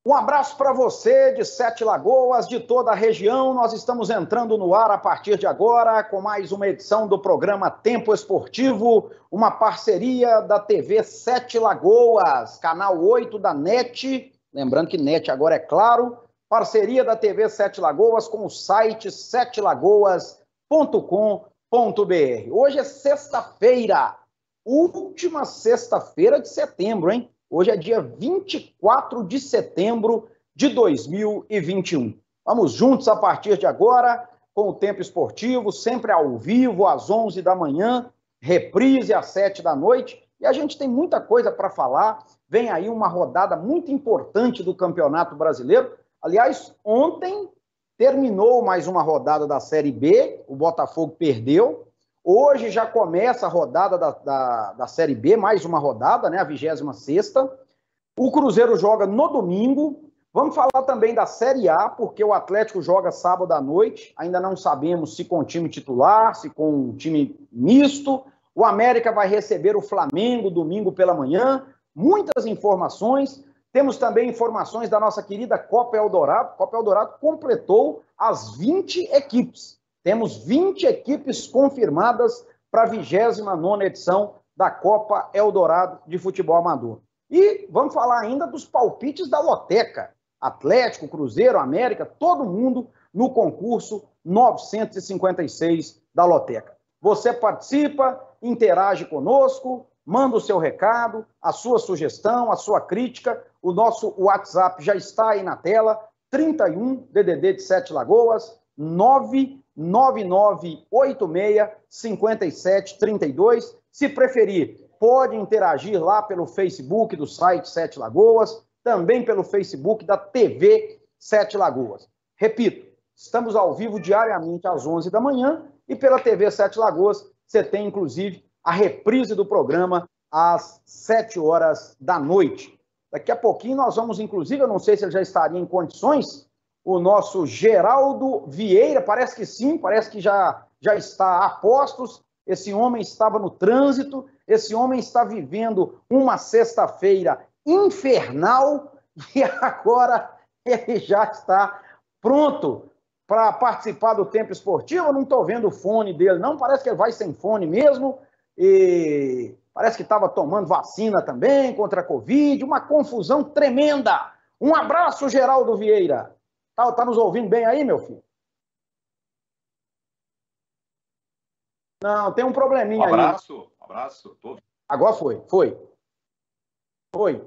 Um abraço para você de Sete Lagoas, de toda a região. Nós estamos entrando no ar a partir de agora com mais uma edição do programa Tempo Esportivo, uma parceria da TV Sete Lagoas, canal 8 da NET, lembrando que NET agora é claro, parceria da TV Sete Lagoas com o site setelagoas.com.br. Hoje é sexta-feira, última sexta-feira de setembro, hein? Hoje é dia 24 de setembro de 2021. Vamos juntos a partir de agora com o Tempo Esportivo, sempre ao vivo, às 11 da manhã, reprise às 7 da noite. E a gente tem muita coisa para falar. Vem aí uma rodada muito importante do Campeonato Brasileiro. Aliás, ontem terminou mais uma rodada da Série B, o Botafogo perdeu. Hoje já começa a rodada da Série B, mais uma rodada, né, a 26ª. O Cruzeiro joga no domingo. Vamos falar também da Série A, porque o Atlético joga sábado à noite. Ainda não sabemos se com time titular, se com um time misto. O América vai receber o Flamengo domingo pela manhã. Muitas informações. Temos também informações da nossa querida Copa Eldorado. Copa Eldorado completou as 20 equipes. Temos 20 equipes confirmadas para a 29ª edição da Copa Eldorado de Futebol Amador. E vamos falar ainda dos palpites da Loteca. Atlético, Cruzeiro, América, todo mundo no concurso 956 da Loteca. Você participa, interage conosco, manda o seu recado, a sua sugestão, a sua crítica. O nosso WhatsApp já está aí na tela, 31 DDD de Sete Lagoas, 99986-5732. Se preferir, pode interagir lá pelo Facebook do site Sete Lagoas, também pelo Facebook da TV Sete Lagoas. Repito, estamos ao vivo diariamente às 11 da manhã e pela TV Sete Lagoas você tem, inclusive, a reprise do programa às 7 horas da noite. Daqui a pouquinho nós vamos, inclusive, eu não sei se ele já estaria em condições, o nosso Geraldo Vieira, parece que sim, parece que já está a postos. Esse homem estava no trânsito, esse homem está vivendo uma sexta-feira infernal e agora ele já está pronto para participar do Tempo Esportivo. Eu não estou vendo o fone dele, não, parece que ele vai sem fone mesmo, e parece que estava tomando vacina também contra a Covid, uma confusão tremenda. Um abraço, Geraldo Vieira. Tá nos ouvindo bem aí, meu filho? Não, tem um probleminha aí. Abraço. Tô... Agora foi.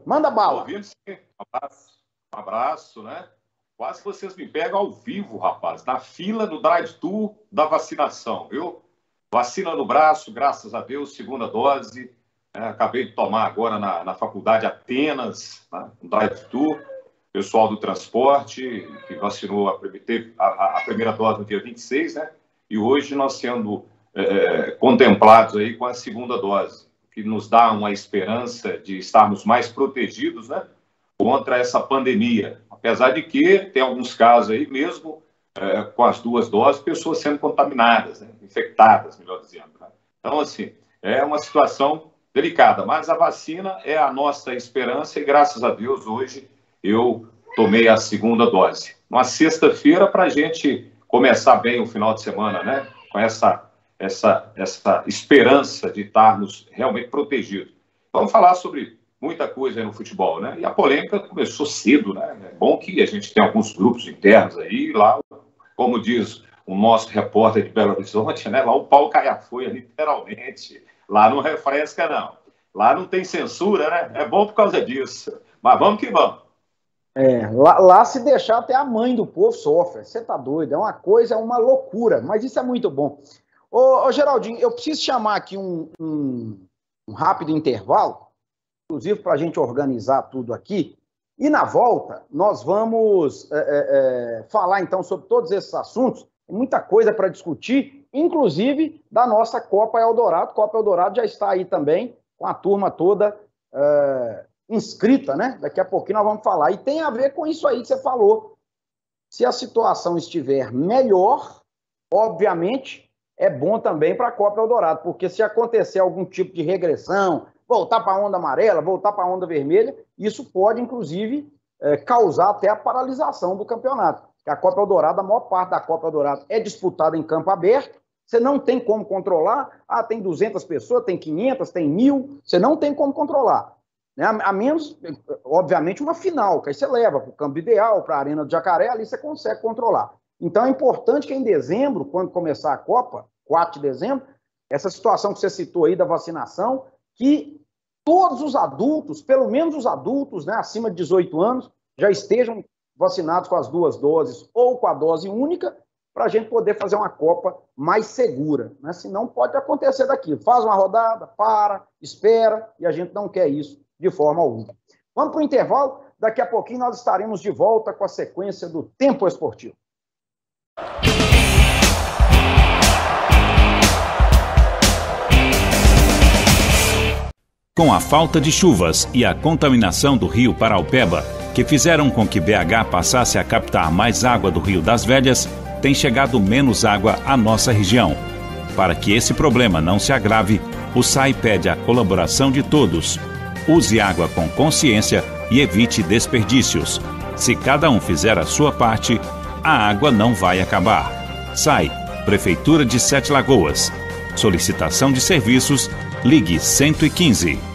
Manda bala. Tô ouvindo, sim. Abraço, né? Quase vocês me pegam ao vivo, rapaz, na fila do drive-thru da vacinação, viu? Vacina no braço, graças a Deus, segunda dose. Acabei de tomar agora na Faculdade Atenas, né? No drive-thru. Pessoal do transporte, que vacinou, teve a primeira dose no dia 26, né? E hoje nós sendo contemplados aí com a segunda dose, que nos dá uma esperança de estarmos mais protegidos, né? Contra essa pandemia. Apesar de que tem alguns casos aí, mesmo com as duas doses, pessoas sendo contaminadas, né? Infectadas, melhor dizendo. Né? Então, assim, é uma situação delicada, mas a vacina é a nossa esperança e, graças a Deus, hoje eu tomei a segunda dose. Uma sexta-feira para a gente começar bem o final de semana, né? Com essa esperança de estarmos realmente protegidos. Vamos falar sobre muita coisa aí no futebol, né? E a polêmica começou cedo, né? É bom que a gente tem alguns grupos internos aí, lá, como diz o nosso repórter de Belo Horizonte, né? Lá o pau cai a folha, literalmente. Lá não refresca, não. Lá não tem censura, né? É bom por causa disso. Mas vamos que vamos. Lá se deixar até a mãe do povo sofre, você tá doido, é uma coisa, é uma loucura, mas isso é muito bom. Ô Geraldinho, eu preciso chamar aqui um rápido intervalo, inclusive para a gente organizar tudo aqui, e na volta nós vamos falar então sobre todos esses assuntos, tem muita coisa para discutir, inclusive da nossa Copa Eldorado. Copa Eldorado já está aí também, com a turma toda inscrita, né? Daqui a pouquinho nós vamos falar. E tem a ver com isso aí que você falou. Se a situação estiver melhor, obviamente, é bom também para a Copa Eldorado, porque se acontecer algum tipo de regressão, voltar para a onda amarela, voltar para a onda vermelha, isso pode, inclusive, causar até a paralisação do campeonato. A Copa Eldorado, a maior parte da Copa Eldorado é disputada em campo aberto, você não tem como controlar, tem 200 pessoas, tem 500, tem 1.000, você não tem como controlar. Né? A menos, obviamente, uma final, que aí você leva para o campo ideal, para a Arena do Jacaré, ali você consegue controlar. Então é importante que em dezembro, quando começar a Copa, 4 de dezembro, essa situação que você citou aí da vacinação, que todos os adultos, pelo menos os adultos, né, acima de 18 anos, já estejam vacinados com as 2 doses ou com a dose única, para a gente poder fazer uma Copa mais segura, né? Senão pode acontecer daquilo. Faz uma rodada, para, espera, e a gente não quer isso de forma alguma. Vamos para o intervalo, daqui a pouquinho nós estaremos de volta com a sequência do Tempo Esportivo. Com a falta de chuvas e a contaminação do rio Paraupeba, que fizeram com que BH passasse a captar mais água do Rio das Velhas, tem chegado menos água à nossa região. Para que esse problema não se agrave, o SAI pede a colaboração de todos. Use água com consciência e evite desperdícios. Se cada um fizer a sua parte, a água não vai acabar. SAI, Prefeitura de Sete Lagoas. Solicitação de serviços, ligue 115.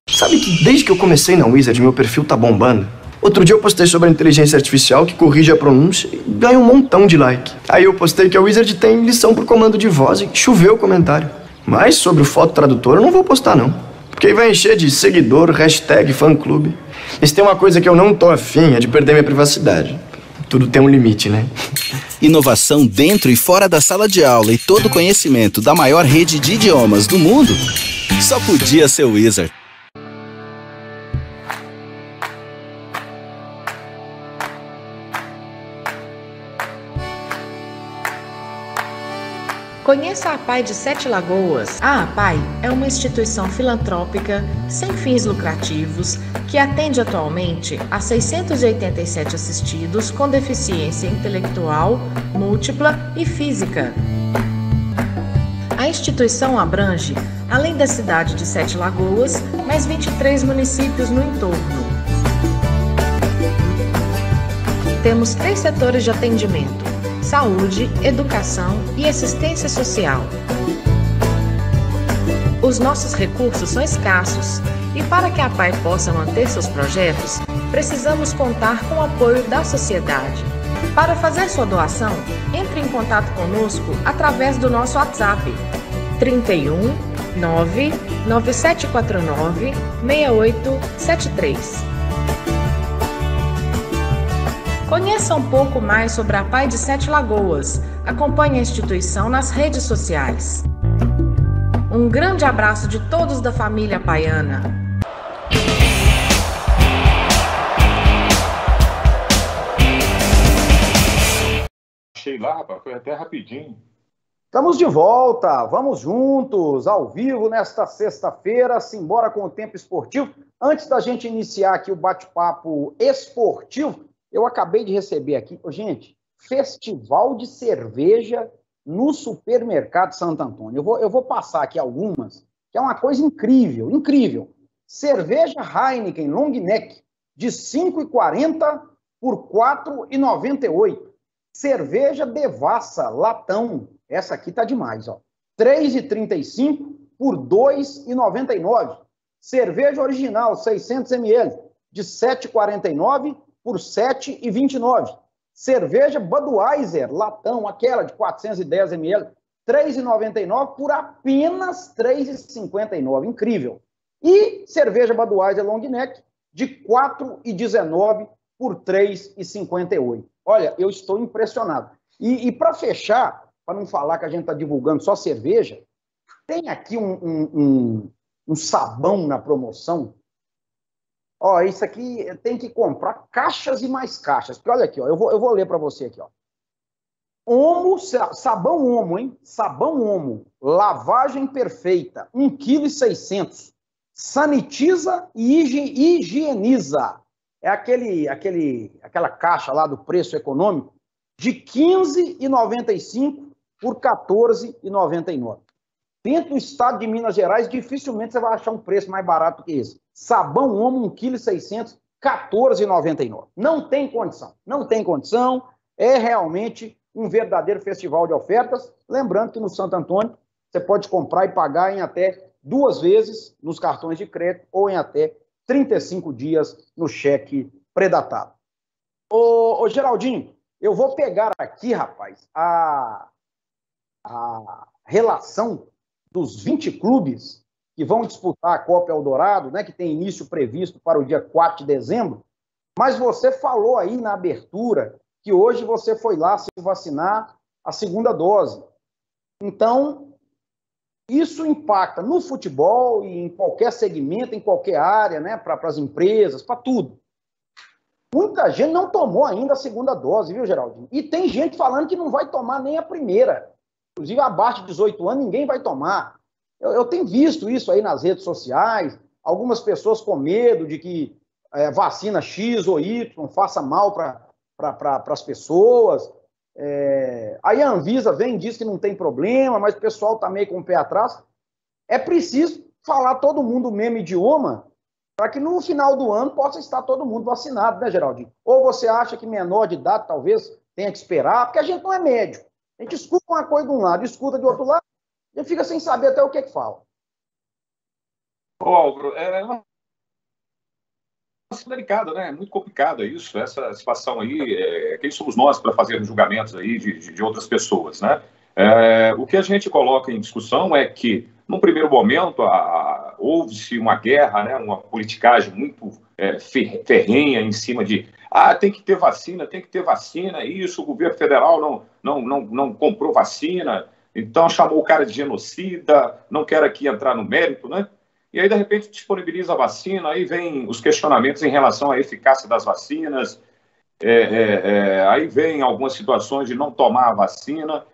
Sabe que desde que eu comecei na Wizard, meu perfil tá bombando? Outro dia eu postei sobre a inteligência artificial que corrige a pronúncia e ganha um montão de like. Aí eu postei que a Wizard tem lição por comando de voz e choveu o comentário. Mas sobre o foto tradutor eu não vou postar não. Porque aí vai encher de seguidor, hashtag, fã-clube. Mas tem uma coisa que eu não tô afim, é de perder minha privacidade. Tudo tem um limite, né? Inovação dentro e fora da sala de aula e todo o conhecimento da maior rede de idiomas do mundo? Só podia ser Wizard. Conheça a APAI de Sete Lagoas. A APAI é uma instituição filantrópica sem fins lucrativos que atende atualmente a 687 assistidos com deficiência intelectual, múltipla e física. A instituição abrange, além da cidade de Sete Lagoas, mais 23 municípios no entorno. Temos 3 setores de atendimento: saúde, educação e assistência social. Os nossos recursos são escassos e para que a APAI possa manter seus projetos, precisamos contar com o apoio da sociedade. Para fazer sua doação, entre em contato conosco através do nosso WhatsApp 31 99749 6873. Conheça um pouco mais sobre a APAI de Sete Lagoas. Acompanhe a instituição nas redes sociais. Um grande abraço de todos da família apaiana. Achei lá, rapaz, foi até rapidinho. Estamos de volta, vamos juntos, ao vivo, nesta sexta-feira, simbora com o Tempo Esportivo. Antes da gente iniciar aqui o bate-papo esportivo, eu acabei de receber aqui, gente, festival de cerveja no supermercado Santo Antônio. Eu vou passar aqui algumas, que é uma coisa incrível, incrível. Cerveja Heineken Long Neck, de R$ 5,40 por R$ 4,98. Cerveja Devassa Latão, essa aqui tá demais, ó. R$ 3,35 por R$ 2,99. Cerveja original, 600 ml, de R$ 7,49 por R$ 7,29. Cerveja Budweiser, latão, aquela de 410 ml, R$ 3,99 por apenas R$ 3,59. Incrível. E cerveja Budweiser Long Neck, de R$ 4,19 por R$ 3,58. Olha, eu estou impressionado. E para fechar, para não falar que a gente está divulgando só cerveja, tem aqui um sabão na promoção. Ó, isso aqui tem que comprar caixas e mais caixas. Porque olha aqui, ó, eu vou ler para você aqui, ó. Omo, sabão Omo, hein? Sabão Omo, lavagem perfeita, 1,6 kg. Sanitiza e higieniza. É aquela caixa lá do preço econômico de R$ 15,95 por R$ 14,99. Dentro do estado de Minas Gerais, dificilmente você vai achar um preço mais barato que esse. Sabão Omo, 1,6 kg, R$ 14,99. Não tem condição. Não tem condição. É realmente um verdadeiro festival de ofertas. Lembrando que no Santo Antônio você pode comprar e pagar em até 2 vezes nos cartões de crédito ou em até 35 dias no cheque predatado. Ô Geraldinho, eu vou pegar aqui, rapaz, a relação dos 20 clubes que vão disputar a Copa Eldorado, né, que tem início previsto para o dia 4 de dezembro, mas você falou aí na abertura que hoje você foi lá se vacinar a segunda dose. Então, isso impacta no futebol e em qualquer segmento, em qualquer área, né, para as empresas, para tudo. Muita gente não tomou ainda a segunda dose, viu, Geraldinho? E tem gente falando que não vai tomar nem a primeira. Inclusive, abaixo de 18 anos, ninguém vai tomar. Eu tenho visto isso aí nas redes sociais, algumas pessoas com medo de que vacina X ou Y faça mal para as pessoas. Aí a Anvisa vem e diz que não tem problema, mas o pessoal está meio com o pé atrás. É preciso falar todo mundo o mesmo idioma para que no final do ano possa estar todo mundo vacinado, né, Geraldinho? Ou você acha que menor de idade talvez tenha que esperar, porque a gente não é médico. A gente escuta uma coisa de um lado, escuta de outro lado, e fica sem saber até o que fala. Ô, Álvaro, é uma situação delicada, né? É muito complicada isso, essa situação aí. Quem somos nós para fazer julgamentos aí de outras pessoas, né? O que a gente coloca em discussão é que, num primeiro momento, houve-se uma guerra, né? Uma politicagem muito ferrenha em cima de tem que ter vacina, isso, o governo federal não comprou vacina, então chamou o cara de genocida, não quero aqui entrar no mérito, né? E aí, de repente, disponibiliza a vacina, aí vem os questionamentos em relação à eficácia das vacinas, aí vem algumas situações de não tomar a vacina.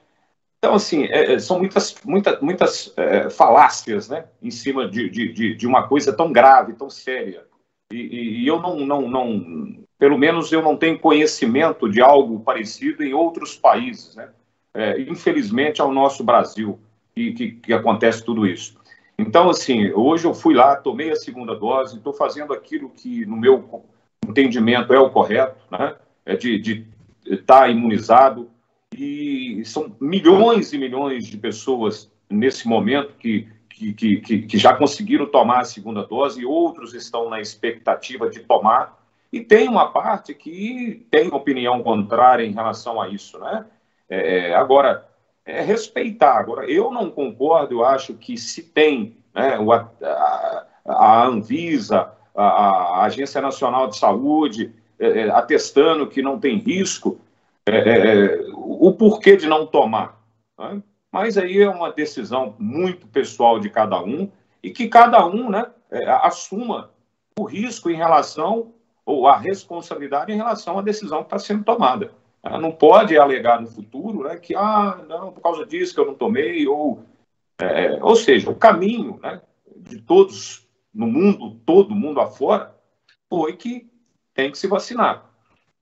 Então, assim, são muitas falácias, né, em cima de uma coisa tão grave, tão séria. E eu pelo menos eu não tenho conhecimento de algo parecido em outros países, né? Infelizmente, ao nosso Brasil, que acontece tudo isso. Então, assim, hoje eu fui lá, tomei a segunda dose, estou fazendo aquilo que, no meu entendimento, é o correto, né? De estar imunizado. E são milhões e milhões de pessoas nesse momento que já conseguiram tomar a segunda dose e outros estão na expectativa de tomar. E tem uma parte que tem opinião contrária em relação a isso, né? Agora, respeitar. Agora, eu não concordo, eu acho que se tem, né, a Anvisa, a Agência Nacional de Saúde, atestando que não tem risco, o porquê de não tomar, né? Mas aí é uma decisão muito pessoal de cada um e que cada um, né, assuma o risco em relação, ou a responsabilidade em relação à decisão que está sendo tomada. Não pode alegar no futuro, né, que, não, por causa disso que eu não tomei, ou seja, o caminho, né, de todos no mundo, todo mundo afora, foi que tem que se vacinar.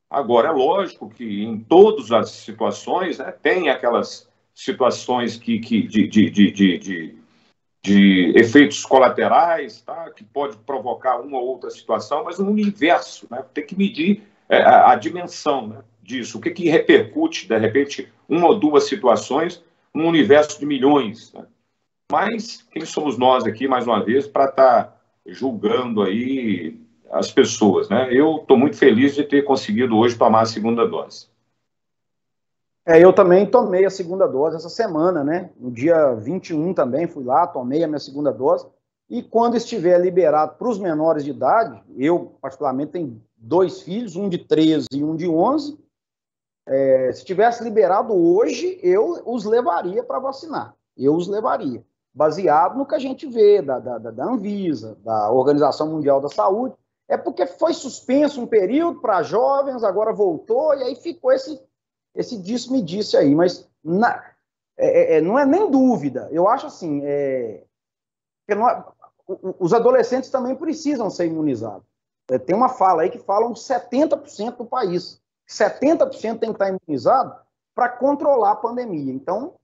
Agora, é lógico que em todas as situações, né, tem aquelas situações de efeitos colaterais, tá, que pode provocar uma ou outra situação, mas no universo, né, tem que medir a dimensão, né, disso, o que repercute, de repente, uma ou duas situações num universo de milhões, né? Mas quem somos nós aqui, mais uma vez, para estar julgando aí as pessoas, né? Eu estou muito feliz de ter conseguido hoje tomar a segunda dose. Eu também tomei a segunda dose essa semana, né? No dia 21 também fui lá, tomei a minha segunda dose. E quando estiver liberado para os menores de idade, eu particularmente tenho 2 filhos, um de 13 e um de 11, Se tivesse liberado hoje, eu os levaria para vacinar. Eu os levaria. Baseado no que a gente vê da Anvisa, da Organização Mundial da Saúde. É porque foi suspenso um período para jovens, agora voltou, e aí ficou esse disse-me-disse aí. Mas não é nem dúvida. Eu acho assim, os adolescentes também precisam ser imunizados. Tem uma fala aí que falam 70% do país. 70% tem que estar imunizado para controlar a pandemia. Então,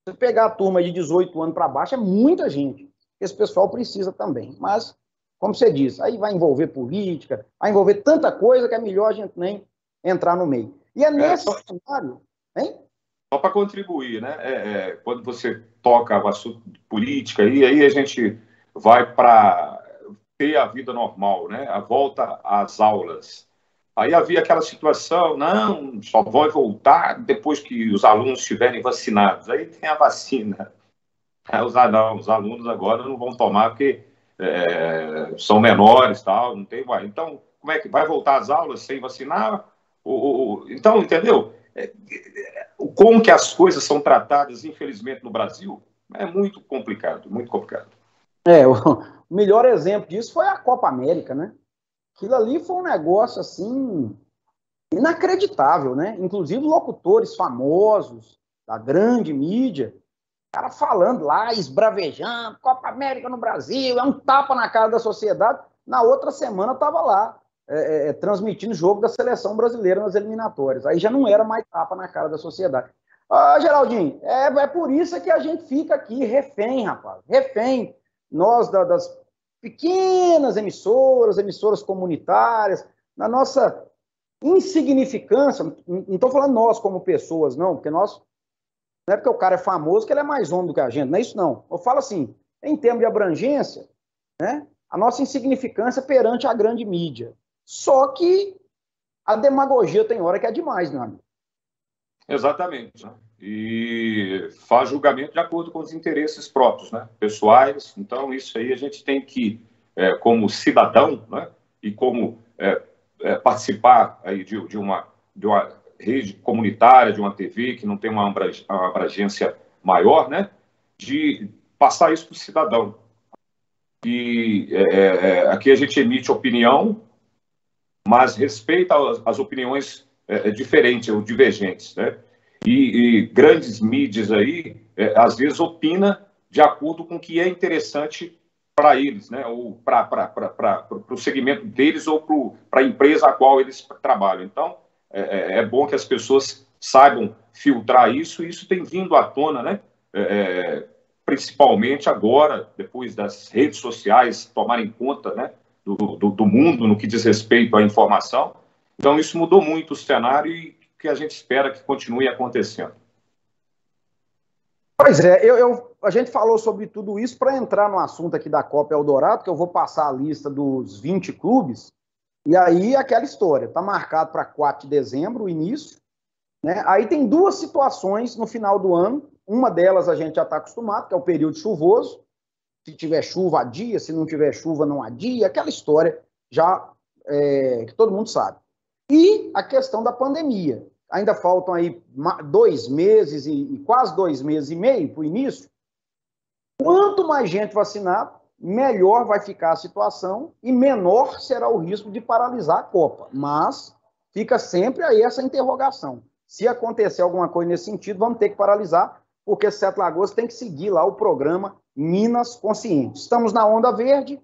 se pegar a turma de 18 anos para baixo, é muita gente. Esse pessoal precisa também. Mas, como você disse, aí vai envolver política, vai envolver tanta coisa que é melhor a gente nem entrar no meio. E é nesse cenário... Hein? Só para contribuir, né? Quando você toca o assunto de política, aí a gente vai para ter a vida normal, né? A volta às aulas. Aí havia aquela situação, não, só vai voltar depois que os alunos estiverem vacinados. Aí tem a vacina. Os alunos agora não vão tomar porque são menores, tal, não tem. Então, como é que vai voltar às aulas sem vacinar? Então, entendeu? Como que as coisas são tratadas, infelizmente, no Brasil, é muito complicado, muito complicado. O melhor exemplo disso foi a Copa América, né? Aquilo ali foi um negócio, assim, inacreditável, né? Inclusive locutores famosos da grande mídia, cara falando lá, esbravejando, Copa América no Brasil, é um tapa na cara da sociedade. Na outra semana estava lá, transmitindo o jogo da seleção brasileira nas eliminatórias. Aí já não era mais tapa na cara da sociedade. Geraldinho, é por isso que a gente fica aqui refém, rapaz, refém. Nós das pequenas emissoras comunitárias, na nossa insignificância, não estou falando nós como pessoas, não, porque nós, não é porque o cara é famoso que ele é mais homem do que a gente, não é isso não. Eu falo assim, em termos de abrangência, né, a nossa insignificância perante a grande mídia. Só que a demagogia tem hora que é demais, meu amigo. Exatamente, né? E faz julgamento de acordo com os interesses próprios, né, pessoais. Então, isso aí a gente tem que, como cidadão, né, e como participar aí de uma rede comunitária, de uma TV que não tem uma abrangência maior, né, de passar isso para o cidadão. E aqui a gente emite opinião, mas respeita as opiniões diferentes ou divergentes, né? E grandes mídias aí, às vezes, opina de acordo com o que é interessante para eles, né? Ou para o segmento deles ou para a empresa a qual eles trabalham. Então, é bom que as pessoas saibam filtrar isso, e isso tem vindo à tona, né? Principalmente agora, depois das redes sociais tomarem conta, né, do mundo no que diz respeito à informação. Então, isso mudou muito o cenário e que a gente espera que continue acontecendo. Pois é, a gente falou sobre tudo isso para entrar no assunto aqui da Copa Eldorado, que eu vou passar a lista dos 20 clubes, e aí aquela história, está marcado para 4 de dezembro, o início, né? Aí tem duas situações no final do ano, uma delas a gente já está acostumado, que é o período chuvoso, se tiver chuva, adia, se não tiver chuva, não adia, aquela história já que todo mundo sabe. E a questão da pandemia. Ainda faltam aí 2 meses e quase 2 meses e meio para o início. Quanto mais gente vacinar, melhor vai ficar a situação e menor será o risco de paralisar a Copa. Mas fica sempre aí essa interrogação. Se acontecer alguma coisa nesse sentido, vamos ter que paralisar, porque Sete Lagoas tem que seguir lá o programa Minas Consciente. Estamos na onda verde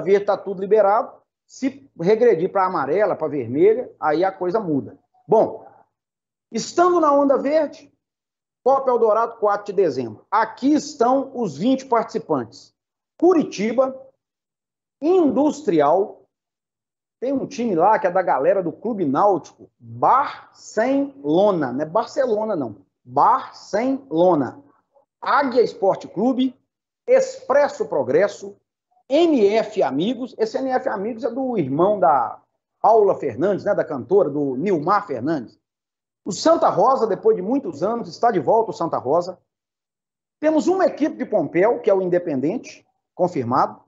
está tudo liberado. Se regredir para amarela, para vermelha, aí a coisa muda. Bom, estando na onda verde, Copa Eldorado, 4 de dezembro. Aqui estão os 20 participantes. Curitiba, Industrial, tem um time lá que é da galera do Clube Náutico, Barcelona, não é Barcelona não, Barcelona. Águia Esporte Clube, Expresso Progresso, NF Amigos. Esse NF Amigos é do irmão da Paula Fernandes, né, da cantora, do Nilmar Fernandes. O Santa Rosa, depois de muitos anos, está de volta o Santa Rosa. Temos uma equipe de Pompéu, que é o Independente, confirmado.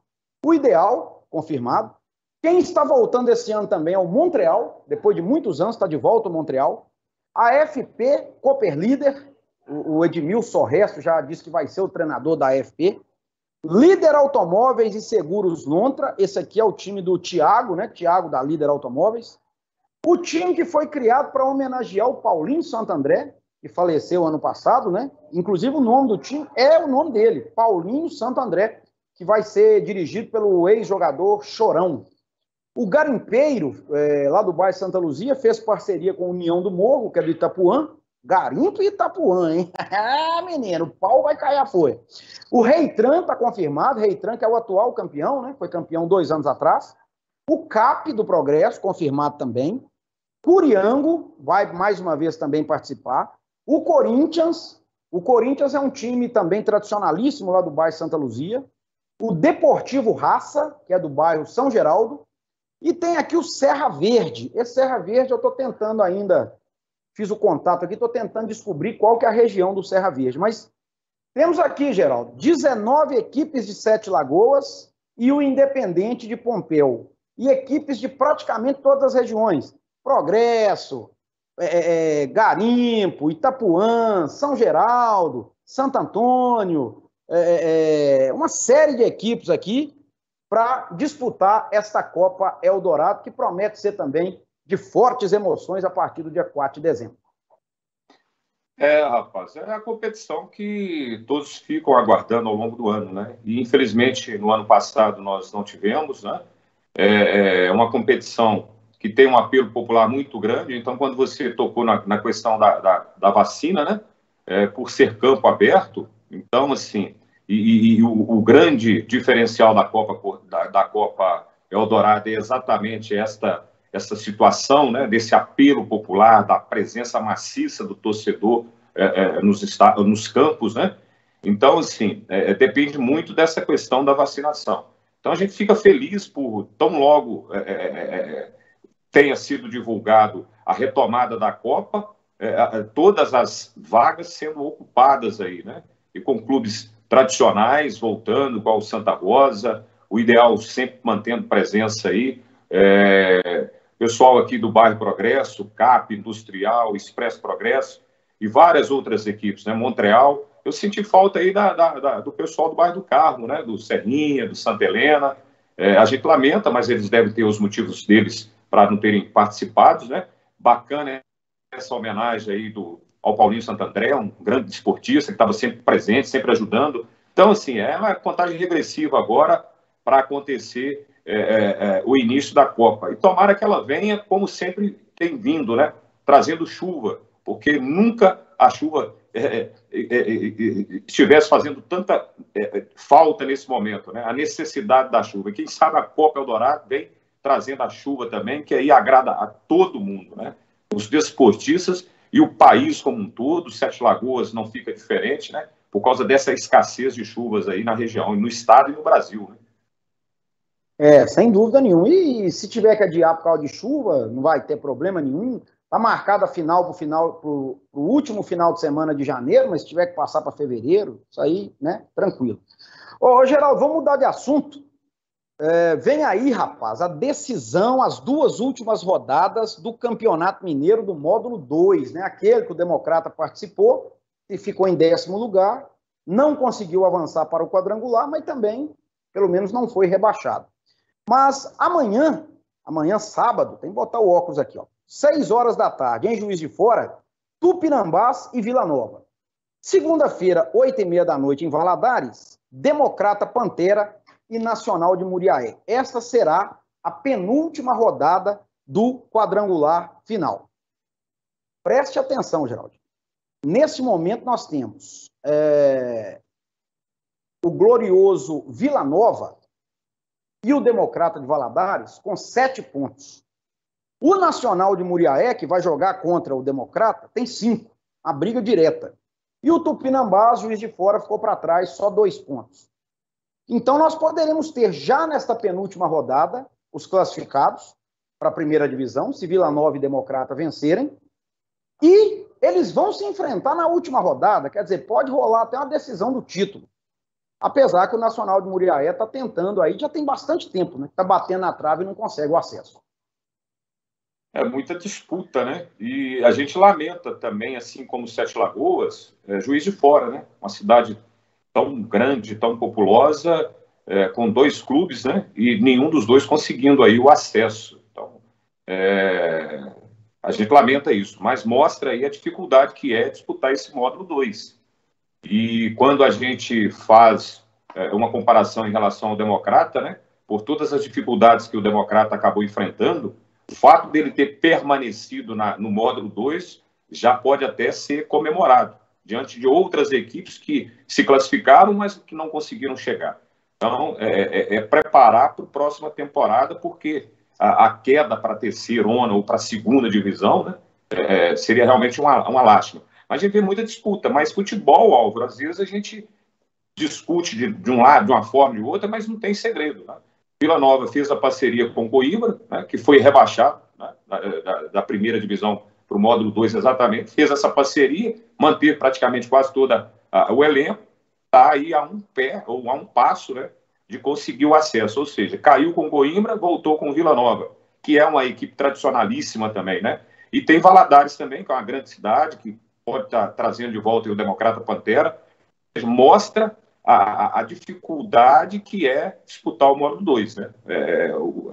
O Ideal, confirmado. Quem está voltando esse ano também é o Montreal, depois de muitos anos está de volta o Montreal. A FP, Cooper líder, o Edmilson Resto já disse que vai ser o treinador da FP. Líder Automóveis e Seguros Lontra, esse aqui é o time do Thiago, né? Thiago da Líder Automóveis. O time que foi criado para homenagear o Paulinho Santo André, que faleceu ano passado, né? Inclusive o nome do time é o nome dele, Paulinho Santo André, que vai ser dirigido pelo ex-jogador Chorão. O Garimpeiro, lá do bairro Santa Luzia, fez parceria com a União do Morro, que é do Itapuã. Garimpo e Itapuã, hein? Ah, menino, o pau vai cair a folha. O Reitran está confirmado, Reitran que é o atual campeão, né? Foi campeão 2 anos atrás. O CAP do Progresso, confirmado também. Curiango vai mais uma vez também participar. O Corinthians é um time também tradicionalíssimo lá do bairro Santa Luzia. O Deportivo Raça, que é do bairro São Geraldo. E tem aqui o Serra Verde. Esse Serra Verde eu estou tentando ainda, fiz o contato aqui, estou tentando descobrir qual que é a região do Serra Verde. Mas temos aqui, Geraldo, 19 equipes de Sete Lagoas e o Independente de Pompéu. E equipes de praticamente todas as regiões. Progresso, Garimpo, Itapuã, São Geraldo, Santo Antônio, uma série de equipes aqui para disputar esta Copa Eldorado, que promete ser também de fortes emoções a partir do dia 4 de dezembro. Rapaz, é a competição que todos ficam aguardando ao longo do ano, né? E infelizmente no ano passado nós não tivemos, né? É uma competição que tem um apelo popular muito grande. Então, quando você tocou na questão da vacina, né? Por ser campo aberto, então, assim, o grande diferencial da Copa Eldorado é exatamente essa situação, né, desse apelo popular, da presença maciça do torcedor nos campos, né? Então, assim, depende muito dessa questão da vacinação. Então, a gente fica feliz por tão logo tenha sido divulgado a retomada da Copa, todas as vagas sendo ocupadas aí, né? E com clubes tradicionais voltando, igual o Santa Rosa, o Ideal sempre mantendo presença aí, pessoal aqui do bairro Progresso, CAP, Industrial, Expresso Progresso e várias outras equipes, né? Montreal. Eu senti falta aí do pessoal do bairro do Carmo, né? Do Serrinha, do Santa Helena. A gente lamenta, mas eles devem ter os motivos deles para não terem participado, né? Bacana essa homenagem aí ao Paulinho Santo André, um grande esportista que estava sempre presente, sempre ajudando. Então, assim, é uma contagem regressiva agora para acontecer o início da Copa. E tomara que ela venha, como sempre tem vindo, né? Trazendo chuva, porque nunca a chuva estivesse fazendo tanta falta nesse momento, né? A necessidade da chuva. Quem sabe a Copa Eldorado vem trazendo a chuva também, que aí agrada a todo mundo, né? Os desportistas e o país como um todo. Sete Lagoas não fica diferente, né? Por causa dessa escassez de chuvas aí na região, no estado e no Brasil, né? Sem dúvida nenhuma. E se tiver que adiar por causa de chuva, não vai ter problema nenhum. Está marcada a final para o último final de semana de janeiro, mas se tiver que passar para fevereiro, isso aí, né? Tranquilo. Ô, Geraldo, vamos mudar de assunto. Vem aí, rapaz, a decisão, as 2 últimas rodadas do Campeonato Mineiro do módulo 2, né? Aquele que o Democrata participou e ficou em 10º lugar, não conseguiu avançar para o quadrangular, mas também, pelo menos, não foi rebaixado. Mas amanhã sábado, tem que botar o óculos aqui, ó, 6 horas da tarde, em Juiz de Fora, Tupinambás e Vila Nova. Segunda-feira, 8h30 da noite, em Valadares, Democrata Pantera e Nacional de Muriaé. Esta será a penúltima rodada do quadrangular final. Preste atenção, Geraldo. Nesse momento nós temos o glorioso Vila Nova e o Democrata de Valadares com 7 pontos. O Nacional de Muriaé, que vai jogar contra o Democrata, tem 5, a briga direta. E o Tupinambás, Juiz de Fora, ficou para trás, só 2 pontos. Então, nós poderemos ter já nesta penúltima rodada os classificados para a primeira divisão, se Vila Nova e Democrata vencerem, e eles vão se enfrentar na última rodada, quer dizer, pode rolar até uma decisão do título. Apesar que o Nacional de Muriaé está tentando aí, já tem bastante tempo, né? Está batendo na trave e não consegue o acesso. É muita disputa, né? E a gente lamenta também, assim como Sete Lagoas, Juiz de Fora, né? Uma cidade tão grande, tão populosa, com 2 clubes, né? E nenhum dos dois conseguindo aí o acesso. Então, a gente lamenta isso, mas mostra aí a dificuldade que é disputar esse módulo 2. E quando a gente faz uma comparação em relação ao Democrata, né? Por todas as dificuldades que o Democrata acabou enfrentando, o fato dele ter permanecido no módulo 2 já pode até ser comemorado, diante de outras equipes que se classificaram, mas que não conseguiram chegar. Então, preparar para a próxima temporada, porque a queda para a terceirona ou para a segunda divisão, né, seria realmente uma lástima. Mas a gente vê muita disputa, mas futebol, Álvaro, às vezes a gente discute de um lado, de uma forma e de outra, mas não tem segredo, né? Vila Nova fez a parceria com o Coimbra, né, que foi rebaixado, né, da primeira divisão para o módulo 2 exatamente, fez essa parceria, manteve praticamente quase todo o elenco, está aí a um pé, ou a um passo, né, de conseguir o acesso, ou seja, caiu com o Coimbra, voltou com o Vila Nova, que é uma equipe tradicionalíssima também, né? E tem Valadares também, que é uma grande cidade, que pode estar trazendo de volta o Democrata Pantera, mostra a dificuldade que é disputar o módulo 2, né?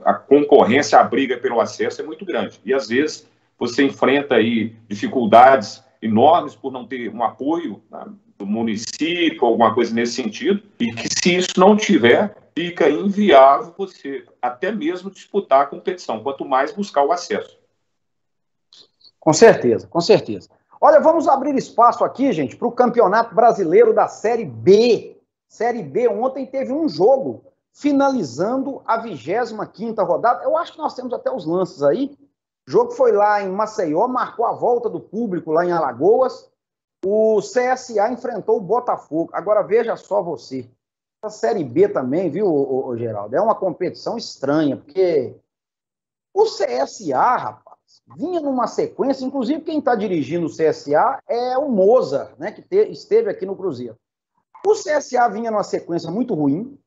A concorrência, a briga pelo acesso é muito grande. E, às vezes, você enfrenta aí dificuldades enormes por não ter um apoio, né, do município, alguma coisa nesse sentido, e que, se isso não tiver, fica inviável você até mesmo disputar a competição, quanto mais buscar o acesso. Com certeza, com certeza. Olha, vamos abrir espaço aqui, gente, para o Campeonato Brasileiro da Série B. Série B, ontem teve um jogo finalizando a 25ª rodada. Eu acho que nós temos até os lances aí. O jogo foi lá em Maceió, marcou a volta do público lá em Alagoas. O CSA enfrentou o Botafogo. Agora veja só você. A Série B também, viu, Geraldo? É uma competição estranha, porque o CSA, rapaz, vinha numa sequência, inclusive quem está dirigindo o CSA é o Moza, né, que esteve aqui no Cruzeiro. O CSA vinha numa sequência muito ruim,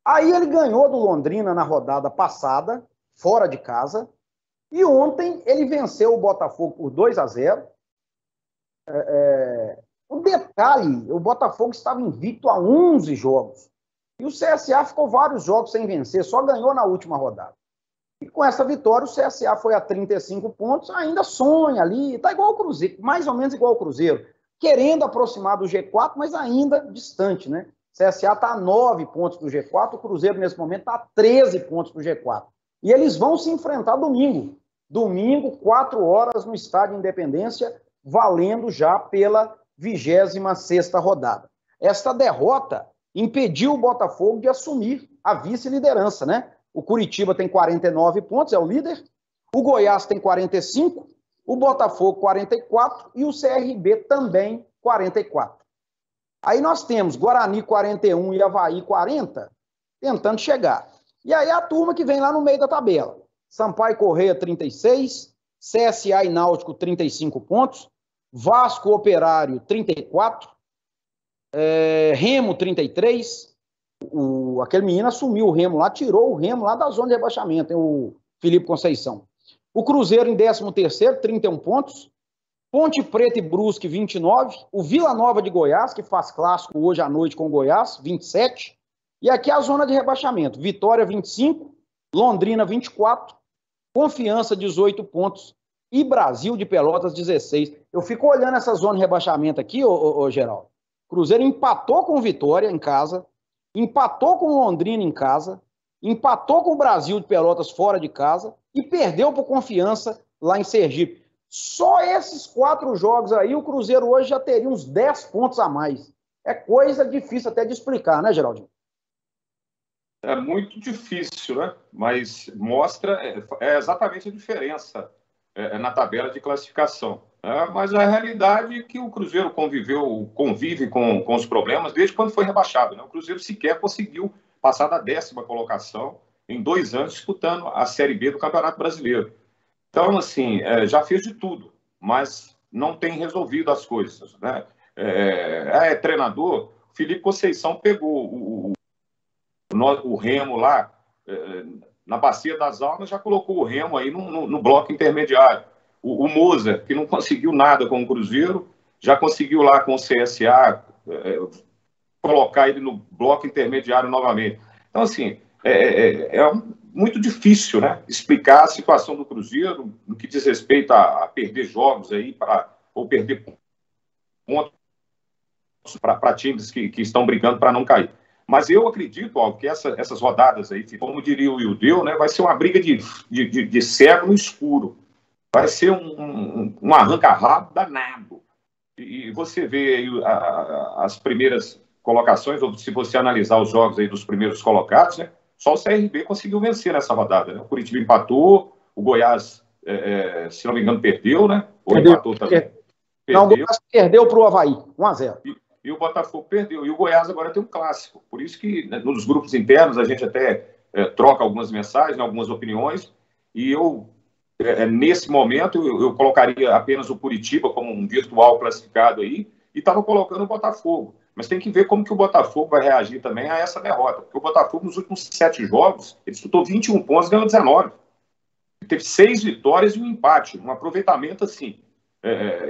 aí ele ganhou do Londrina na rodada passada, fora de casa, e ontem ele venceu o Botafogo por 2-0. O detalhe, o Botafogo estava invicto a 11 jogos, e o CSA ficou vários jogos sem vencer, só ganhou na última rodada. E com essa vitória, o CSA foi a 35 pontos, ainda sonha ali, está igual ao Cruzeiro, mais ou menos igual ao Cruzeiro, querendo aproximar do G4, mas ainda distante, né? O CSA está a 9 pontos do G4, o Cruzeiro, nesse momento, está a 13 pontos do G4. E eles vão se enfrentar domingo. Domingo, 4 horas, no Estádio Independência, valendo já pela 26ª rodada. Esta derrota impediu o Botafogo de assumir a vice-liderança, né? O Curitiba tem 49 pontos, é o líder. O Goiás tem 45, o Botafogo 44 e o CRB também 44. Aí nós temos Guarani 41 e Avaí 40, tentando chegar. E aí a turma que vem lá no meio da tabela. Sampaio Corrêa 36, CSA e Náutico 35 pontos, Vasco Operário 34, Remo 33, aquele menino assumiu o Remo lá, tirou o Remo lá da zona de rebaixamento, o Felipe Conceição. O Cruzeiro em 13º, 31 pontos, Ponte Preta e Brusque 29, o Vila Nova de Goiás, que faz clássico hoje à noite com o Goiás, 27, e aqui a zona de rebaixamento, Vitória 25, Londrina 24, Confiança 18 pontos e Brasil de Pelotas 16. Eu fico olhando essa zona de rebaixamento aqui, ô Geraldo. Cruzeiro empatou com o Vitória em casa, empatou com o Londrina em casa, empatou com o Brasil de Pelotas fora de casa e perdeu por Confiança lá em Sergipe. Só esses 4 jogos aí, o Cruzeiro hoje já teria uns 10 pontos a mais. É coisa difícil até de explicar, né, Geraldinho? É muito difícil, né? Mas mostra exatamente a diferença na tabela de classificação. Mas a realidade é que o Cruzeiro convive com os problemas desde quando foi rebaixado, né? O Cruzeiro sequer conseguiu passar da 10ª colocação em 2 anos disputando a Série B do Campeonato Brasileiro. Então, assim, já fez de tudo, mas não tem resolvido as coisas, né? Treinador, Felipe Conceição pegou o Remo lá na Bacia das Almas, já colocou o Remo aí no bloco intermediário. O Moza, que não conseguiu nada com o Cruzeiro, já conseguiu lá com o CSA colocar ele no bloco intermediário novamente. Então, assim, muito difícil, né, explicar a situação do Cruzeiro no que diz respeito a perder jogos aí, ou perder pontos para times que estão brigando para não cair. Mas eu acredito, Paulo, que essas rodadas aí, como diria o Ildeu, né, vai ser uma briga de cego no escuro. Vai ser um arranca-rabo danado. E você vê aí as primeiras colocações, ou se você analisar os jogos aí dos primeiros colocados, né, só o CRB conseguiu vencer nessa rodada. Né? O Curitiba empatou, o Goiás, se não me engano, perdeu, né? Ou empatou também. Não, o Goiás perdeu para o Avaí, 1-0. E o Botafogo perdeu. E o Goiás agora tem um clássico. Por isso que, né, nos grupos internos, a gente até troca algumas mensagens, algumas opiniões, e eu, nesse momento, eu colocaria apenas o Curitiba como um virtual classificado aí, e estava colocando o Botafogo. Mas tem que ver como que o Botafogo vai reagir também a essa derrota. Porque o Botafogo, nos últimos 7 jogos, ele disputou 21 pontos e ganhou 19. Ele teve 6 vitórias e um empate. Um aproveitamento, assim,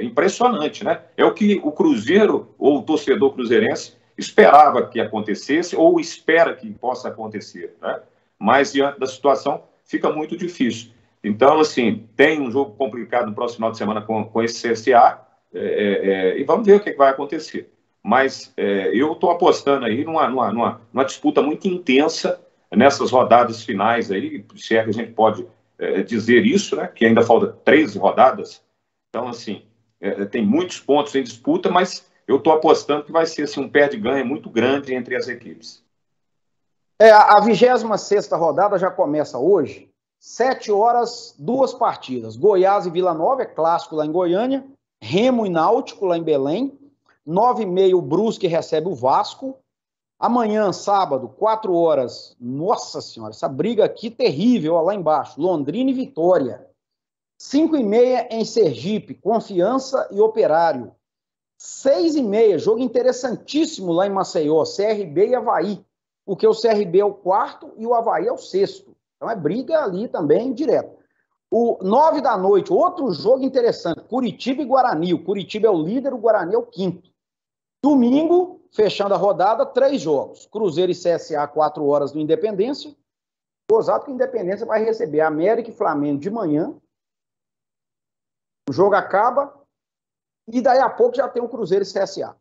impressionante, né? É o que o Cruzeiro, ou o torcedor cruzeirense, esperava que acontecesse, ou espera que possa acontecer, né? Mas, diante da situação, fica muito difícil. Então, assim, tem um jogo complicado no próximo final de semana com esse CSA, e vamos ver o que vai acontecer. Mas eu estou apostando aí numa disputa muito intensa nessas rodadas finais aí, se é que a gente pode dizer isso, né? Que ainda falta 13 rodadas. Então, assim, tem muitos pontos em disputa, mas eu estou apostando que vai ser assim, um perde-ganha muito grande entre as equipes. A 26ª rodada já começa hoje, 7 horas, 2 partidas. Goiás e Vila Nova, clássico lá em Goiânia. Remo e Náutico lá em Belém. 9h30 o Brusque recebe o Vasco. Amanhã, sábado, 4 horas. Nossa Senhora, essa briga aqui terrível, ó, lá embaixo. Londrina e Vitória. 5h30 em Sergipe, Confiança e Operário. 6h30, jogo interessantíssimo lá em Maceió, CRB e Avaí, porque o CRB é o 4º e o Avaí é o 6º. Então é briga ali também direto. 9 da noite, outro jogo interessante, Curitiba e Guarani. O Curitiba é o líder, o Guarani é o 5º. Domingo, fechando a rodada, 3 jogos. Cruzeiro e CSA, 4 horas no Independência. Gozado que o Independência vai receber América e Flamengo de manhã. O jogo acaba e daí a pouco já tem o Cruzeiro e CSA.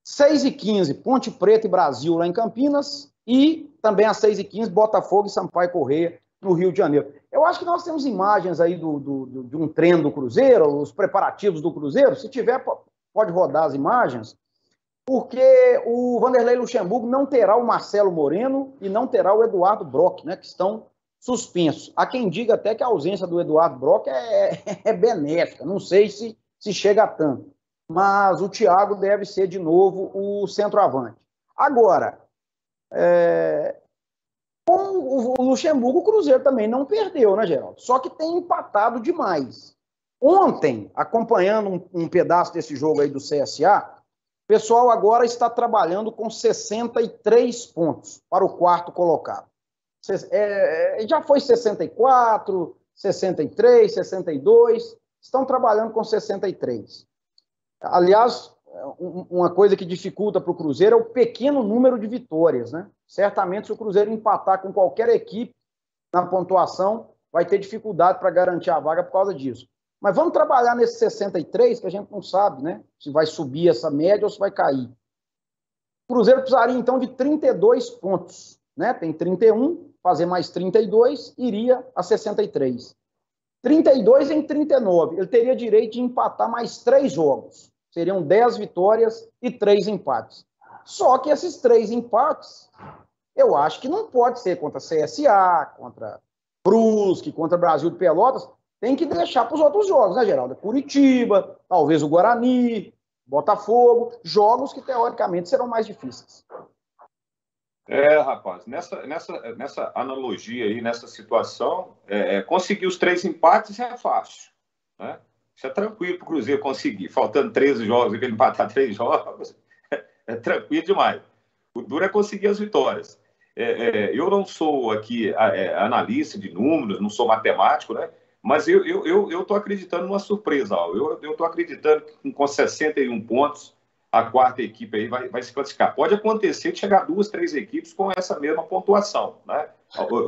6h15, Ponte Preta e Brasil lá em Campinas. E também às 6h15, Botafogo e Sampaio Corrêa no Rio de Janeiro. Eu acho que nós temos imagens aí de um treino do Cruzeiro, os preparativos do Cruzeiro. Se tiver, pode rodar as imagens, porque o Vanderlei Luxemburgo não terá o Marcelo Moreno e não terá o Eduardo Brock, né, que estão suspensos. Há quem diga até que a ausência do Eduardo Brock é benéfica, não sei se chega a tanto, mas o Thiago deve ser de novo o centroavante. Agora, com o Luxemburgo, o Cruzeiro também não perdeu, né, Geraldo? Só que tem empatado demais. Ontem, acompanhando um pedaço desse jogo aí do CSA, o pessoal agora está trabalhando com 63 pontos para o 4º colocado. Já foi 64, 63, 62, estão trabalhando com 63. Aliás, uma coisa que dificulta para o Cruzeiro é o pequeno número de vitórias, né? Certamente, se o Cruzeiro empatar com qualquer equipe na pontuação, vai ter dificuldade para garantir a vaga por causa disso. Mas vamos trabalhar nesse 63, que a gente não sabe, né? Se vai subir essa média ou se vai cair. O Cruzeiro precisaria, então, de 32 pontos, né? Tem 31, fazer mais 32, iria a 63. 32 em 39, ele teria direito de empatar mais 3 jogos. Seriam 10 vitórias e 3 empates. Só que esses 3 empates, eu acho que não pode ser contra CSA, contra Brusque, contra Brasil de Pelotas. Tem que deixar para os outros jogos, né, Geraldo? Curitiba, talvez o Guarani, Botafogo, jogos que teoricamente serão mais difíceis. Rapaz, nessa analogia aí, nessa situação, conseguir os 3 empates é fácil, né? Isso é tranquilo para o Cruzeiro conseguir. Faltando 13 jogos e ele empatar 3 jogos, é tranquilo demais. O duro é conseguir as vitórias. eu não sou aqui analista de números, não sou matemático, né? Mas eu estou acreditando numa surpresa. Eu estou acreditando que com 61 pontos, a quarta equipe aí vai se classificar. Pode acontecer de chegar 2, 3 equipes com essa mesma pontuação, né?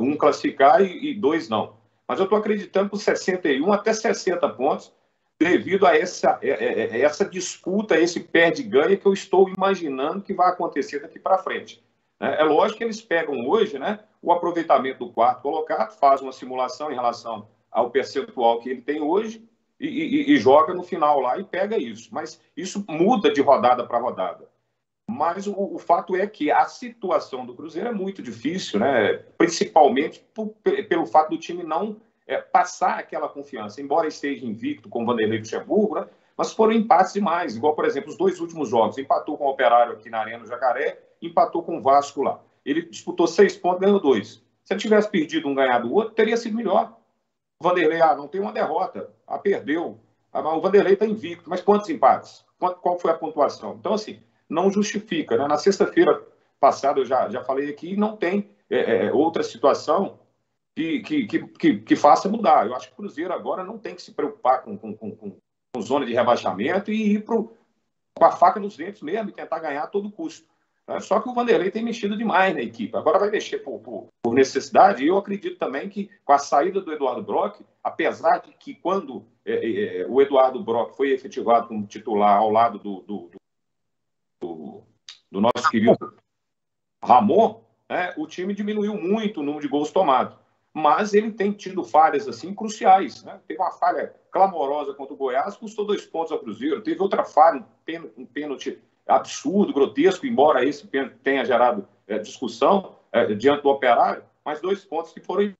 Um classificar e 2 não. Mas eu estou acreditando por 61 até 60 pontos, devido a essa disputa, esse perde-ganha que eu estou imaginando que vai acontecer daqui para frente. É lógico que eles pegam hoje, né, o aproveitamento do quarto colocado, faz uma simulação em relação ao percentual que ele tem hoje e joga no final lá e pega isso. Mas isso muda de rodada para rodada. Mas o fato é que a situação do Cruzeiro é muito difícil, né? Principalmente pelo fato do time não passar aquela confiança. Embora esteja invicto com o Vanderlei Luxemburgo, né? Mas foram empates demais. Igual, por exemplo, os 2 últimos jogos. Empatou com o Operário aqui na Arena do Jacaré, empatou com o Vasco lá. Ele disputou 6 pontos, ganhou 2. Se ele tivesse perdido um, ganhado o outro, teria sido melhor. O Vanderlei, não tem uma derrota. Perdeu. O Vanderlei está invicto. Mas quantos empates? Qual foi a pontuação? Então, assim, não justifica, né? Na sexta-feira passada, eu já falei aqui, não tem outra situação que faça mudar. Eu acho que o Cruzeiro agora não tem que se preocupar com zona de rebaixamento e ir com a faca nos dentes mesmo e tentar ganhar a todo custo. Só que o Vanderlei tem mexido demais na equipe. Agora vai mexer por necessidade. E eu acredito também que com a saída do Eduardo Brock, apesar de que quando o Eduardo Brock foi efetivado como titular ao lado do nosso querido Ramon, o time diminuiu muito o número de gols tomados. Mas ele tem tido falhas assim cruciais, né? Teve uma falha clamorosa contra o Goiás, custou 2 pontos ao Cruzeiro. Teve outra falha, um pênalti absurdo, grotesco, embora esse pênalti tenha gerado discussão diante do Operário, mas 2 pontos que foram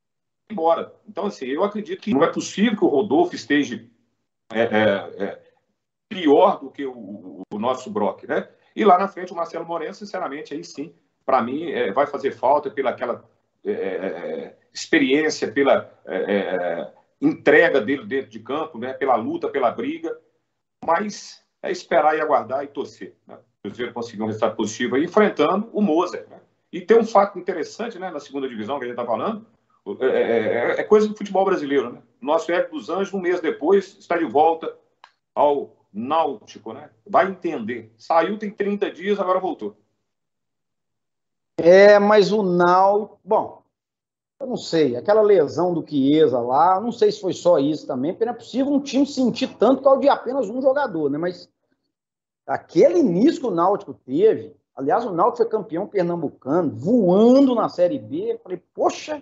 embora. Então, assim, eu acredito que não é possível que o Rodolfo esteja pior do que o nosso Brock, né? E lá na frente o Marcelo Moreno, sinceramente, aí sim, para mim, vai fazer falta pela aquela experiência, pela entrega dele dentro de campo, né? Pela luta, pela briga, mas é esperar e aguardar e torcer, né? O Cruzeiro conseguiu um resultado positivo aí, enfrentando o Mozart, né? E tem um fato interessante, né, na segunda divisão que a gente está falando, é coisa do futebol brasileiro, né? Nosso Hélio dos Anjos, um mês depois, está de volta ao Náutico, né? Vai entender. Saiu tem 30 dias, agora voltou. Mas o Náutico... Bom, eu não sei. Aquela lesão do Chiesa lá, não sei se foi só isso também, porque não é possível um time sentir tanto por causa de apenas um jogador, né? Mas aquele início que o Náutico teve... Aliás, o Náutico foi campeão pernambucano, voando na Série B. Eu falei, poxa,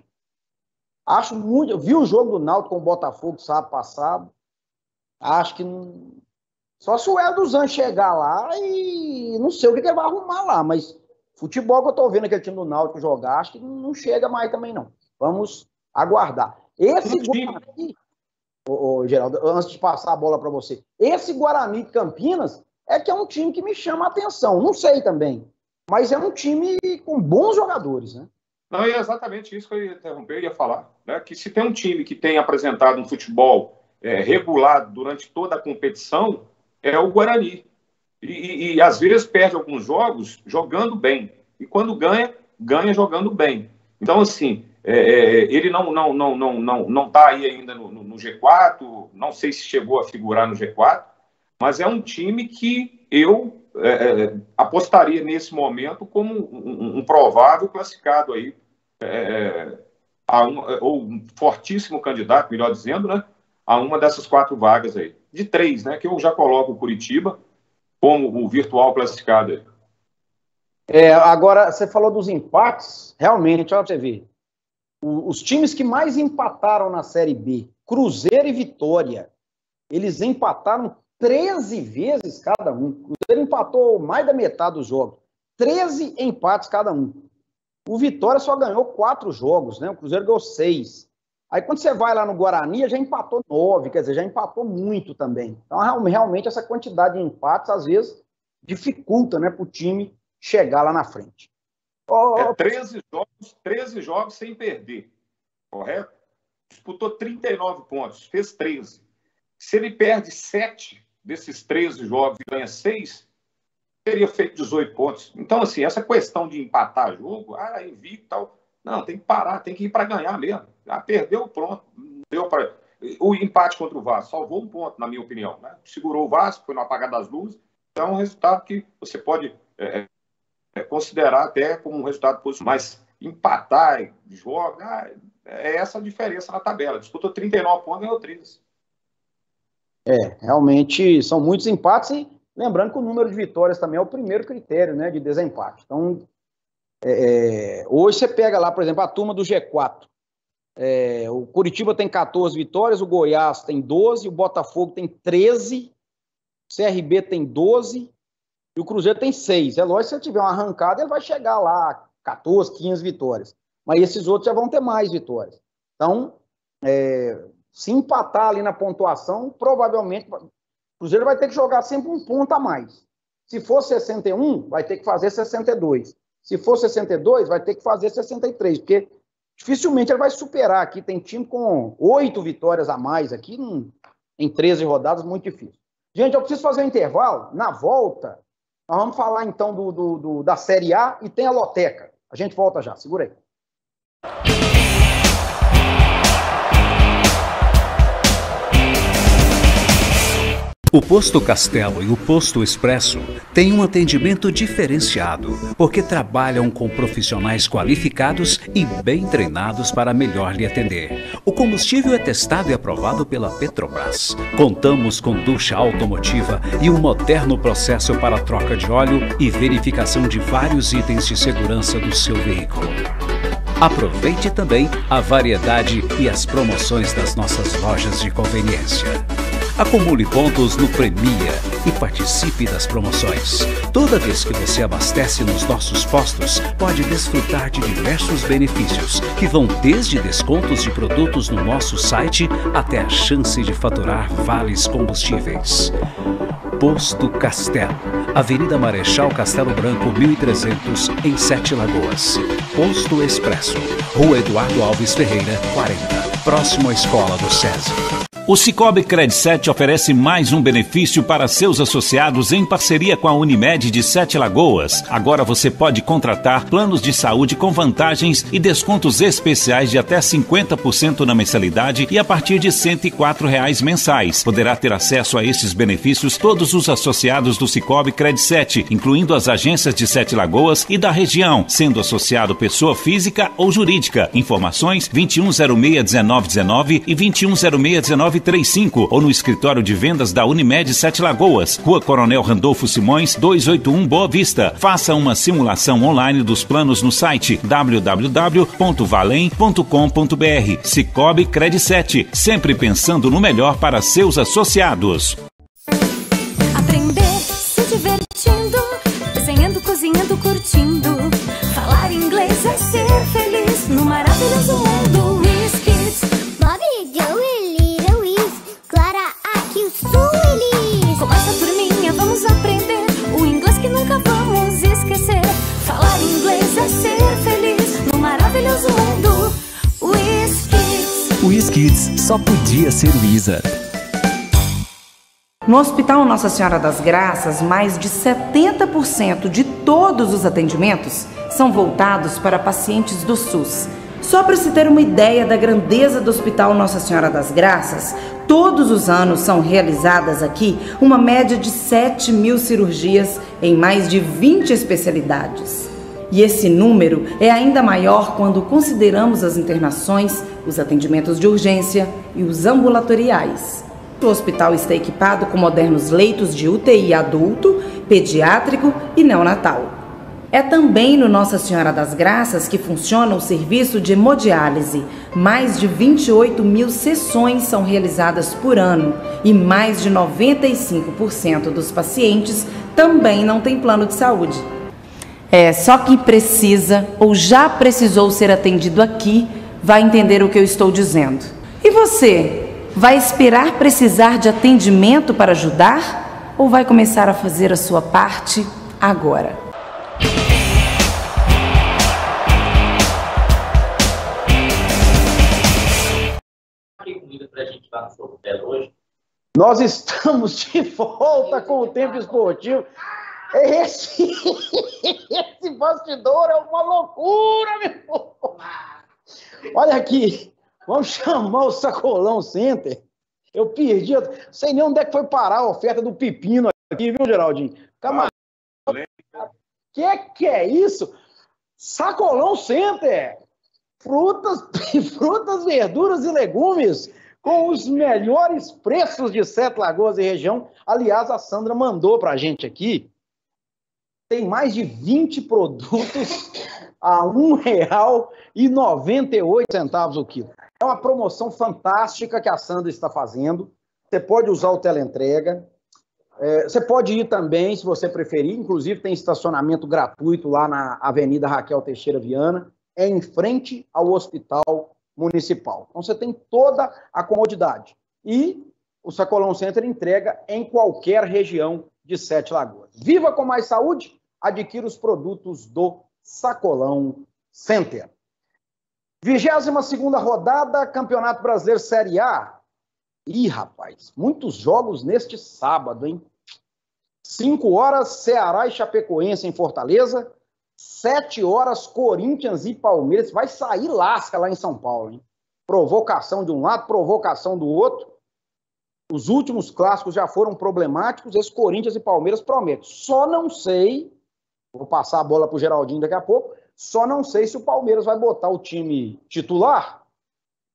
acho muito... Eu vi o jogo do Náutico com o Botafogo sábado passado. Acho que não... Só se o Hélio dos Anjos chegar lá e não sei o que ele vai arrumar lá, mas futebol que eu tô vendo aquele time do Náutico jogar, acho que não chega mais também não. Vamos aguardar. Esse Guarani, Geraldo, antes de passar a bola para você, esse Guarani de Campinas é que é um time que me chama a atenção. Não sei também, mas é um time com bons jogadores, né? Não, é exatamente isso que eu ia interromper, eu ia falar, né? Que se tem um time que tem apresentado um futebol regulado durante toda a competição, é o Guarani. E às vezes perde alguns jogos jogando bem. E quando ganha, ganha jogando bem. Então, assim, ele não está aí ainda no G4, não sei se chegou a figurar no G4, mas é um time que eu apostaria nesse momento como um provável classificado aí, ou um fortíssimo candidato, melhor dizendo, né, a uma dessas 4 vagas aí. De 3, né, que eu já coloco o Curitiba como o virtual classificado aí. Agora, você falou dos empates, realmente, olha pra você ver. Os times que mais empataram na Série B, Cruzeiro e Vitória, eles empataram 13 vezes cada um. O Cruzeiro empatou mais da metade dos jogos. 13 empates cada um. O Vitória só ganhou 4 jogos, né? O Cruzeiro ganhou 6. Aí quando você vai lá no Guarani, já empatou 9, quer dizer, já empatou muito também. Então, realmente, essa quantidade de empates, às vezes, dificulta, né, para o time chegar lá na frente. 13 jogos sem perder, correto? Disputou 39 pontos, fez 13. Se ele perde 7 desses 13 jogos e ganha 6, teria feito 18 pontos. Então, assim, essa questão de empatar jogo, invicto e tal, não, tem que parar, tem que ir para ganhar mesmo. Perdeu, pronto. Deu pra... O empate contra o Vasco salvou um ponto, na minha opinião, né? Segurou o Vasco, foi no apagar das luzes. Então, é um resultado que você pode considerar até como um resultado positivo. Mas empatar jogo, é essa a diferença na tabela. Disputou 39 pontos e ganhou 30. Realmente são muitos empates e lembrando que o número de vitórias também é o primeiro critério, né, de desempate. Então, hoje você pega lá, por exemplo, a turma do G4. O Curitiba tem 14 vitórias, o Goiás tem 12, o Botafogo tem 13, o CRB tem 12 e o Cruzeiro tem 6. É lógico que se ele tiver uma arrancada, ele vai chegar lá a 14, 15 vitórias. Mas esses outros já vão ter mais vitórias. Então, se empatar ali na pontuação, provavelmente o Cruzeiro vai ter que jogar sempre um ponto a mais. Se for 61, vai ter que fazer 62. Se for 62, vai ter que fazer 63, porque dificilmente ele vai superar aqui. Tem time com 8 vitórias a mais aqui em 13 rodadas, muito difícil. Gente, eu preciso fazer um intervalo. Na volta, nós vamos falar então da Série A e tem a Loteca. A gente volta já, segura aí. O Posto Castelo e o Posto Expresso têm um atendimento diferenciado, porque trabalham com profissionais qualificados e bem treinados para melhor lhe atender. O combustível é testado e aprovado pela Petrobras. Contamos com ducha automotiva e um moderno processo para troca de óleo e verificação de vários itens de segurança do seu veículo. Aproveite também a variedade e as promoções das nossas lojas de conveniência. Acumule pontos no Premia e participe das promoções. Toda vez que você abastece nos nossos postos, pode desfrutar de diversos benefícios, que vão desde descontos de produtos no nosso site até a chance de faturar vales combustíveis. Posto Castelo, Avenida Marechal Castelo Branco, 1300, em 7 Lagoas. Posto Expresso, Rua Eduardo Alves Ferreira, 40, próximo à Escola do SESI. O Cicobi Cred7 oferece mais um benefício para seus associados em parceria com a Unimed de 7 Lagoas. Agora você pode contratar planos de saúde com vantagens e descontos especiais de até 50% na mensalidade e a partir de R$ 104 mensais. Poderá ter acesso a esses benefícios todos os associados do Cicobi Cred7, incluindo as agências de 7 Lagoas e da região, sendo associado pessoa física ou jurídica. Informações 2106-1919 e 2106-1935 ou no escritório de vendas da Unimed 7 Lagoas, Rua Coronel Randolfo Simões, 281 Boa Vista. Faça uma simulação online dos planos no site www.valem.com.br. Cicobi Cred7, sempre pensando no melhor para seus associados. Aprender se divertindo, desenhando, cozinhando, curtindo. Falar inglês é ser feliz no maravilhoso mundo. Kids, Bobby, Joey, Little Wiz, Clara, aqui eu sou feliz. Com essa turminha vamos aprender o inglês que nunca vamos esquecer. Falar inglês é ser feliz no maravilhoso mundo. Kids. O Kids só podia ser Wizard. No Hospital Nossa Senhora das Graças, mais de 70% de todos os atendimentos são voltados para pacientes do SUS. Só para se ter uma ideia da grandeza do Hospital Nossa Senhora das Graças, todos os anos são realizadas aqui uma média de 7.000 cirurgias em mais de 20 especialidades. E esse número é ainda maior quando consideramos as internações, os atendimentos de urgência e os ambulatoriais. O hospital está equipado com modernos leitos de UTI adulto, pediátrico e neonatal. É também no Nossa Senhora das Graças que funciona o serviço de hemodiálise. Mais de 28.000 sessões são realizadas por ano e mais de 95% dos pacientes também não têm plano de saúde. Só quem precisa ou já precisou ser atendido aqui vai entender o que eu estou dizendo. E você? Vai esperar precisar de atendimento para ajudar ou vai começar a fazer a sua parte agora? Nós estamos de volta com o Tempo Esportivo. Esse bastidor é uma loucura, meu irmão. Olha aqui, vamos chamar o Sacolão Center. Eu perdi, sei nem onde é que foi parar a oferta do pepino aqui, viu, Geraldinho? Camarada, que é isso? Sacolão Center, frutas, verduras e legumes com os melhores preços de Sete Lagoas e região. Aliás, a Sandra mandou pra gente aqui. Tem mais de 20 produtos a R$ 1,98 o quilo. É uma promoção fantástica que a Sandra está fazendo. Você pode usar o teleentrega. Você pode ir também, se você preferir. Inclusive, tem estacionamento gratuito lá na Avenida Raquel Teixeira Viana, em frente ao Hospital Municipal. Então, você tem toda a comodidade. E o Sacolão Center entrega em qualquer região de Sete Lagoas. Viva com mais saúde! Adquira os produtos do Sacolão Center. 22ª rodada, Campeonato Brasileiro Série A. Ih, rapaz, muitos jogos neste sábado, hein? 5 horas, Ceará e Chapecoense em Fortaleza. 7 horas, Corinthians e Palmeiras. Vai sair lasca lá em São Paulo, hein? Provocação de um lado, provocação do outro. Os últimos clássicos já foram problemáticos. Esse Corinthians e Palmeiras promete. Só não sei, vou passar a bola para o Geraldinho daqui a pouco, só não sei se o Palmeiras vai botar o time titular,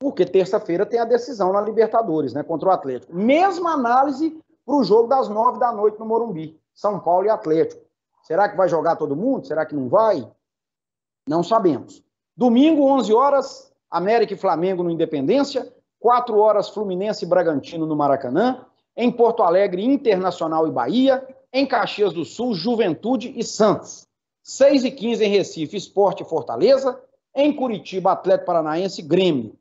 porque terça-feira tem a decisão na Libertadores, né, contra o Atlético. Mesma análise para o jogo das 9 da noite no Morumbi, São Paulo e Atlético. Será que vai jogar todo mundo? Será que não vai? Não sabemos. Domingo, 11 horas, América e Flamengo no Independência. 4 horas, Fluminense e Bragantino no Maracanã. Em Porto Alegre, Internacional e Bahia. Em Caxias do Sul, Juventude e Santos. 6h15 em Recife, Sport e Fortaleza. Em Curitiba, Atlético Paranaense e Grêmio.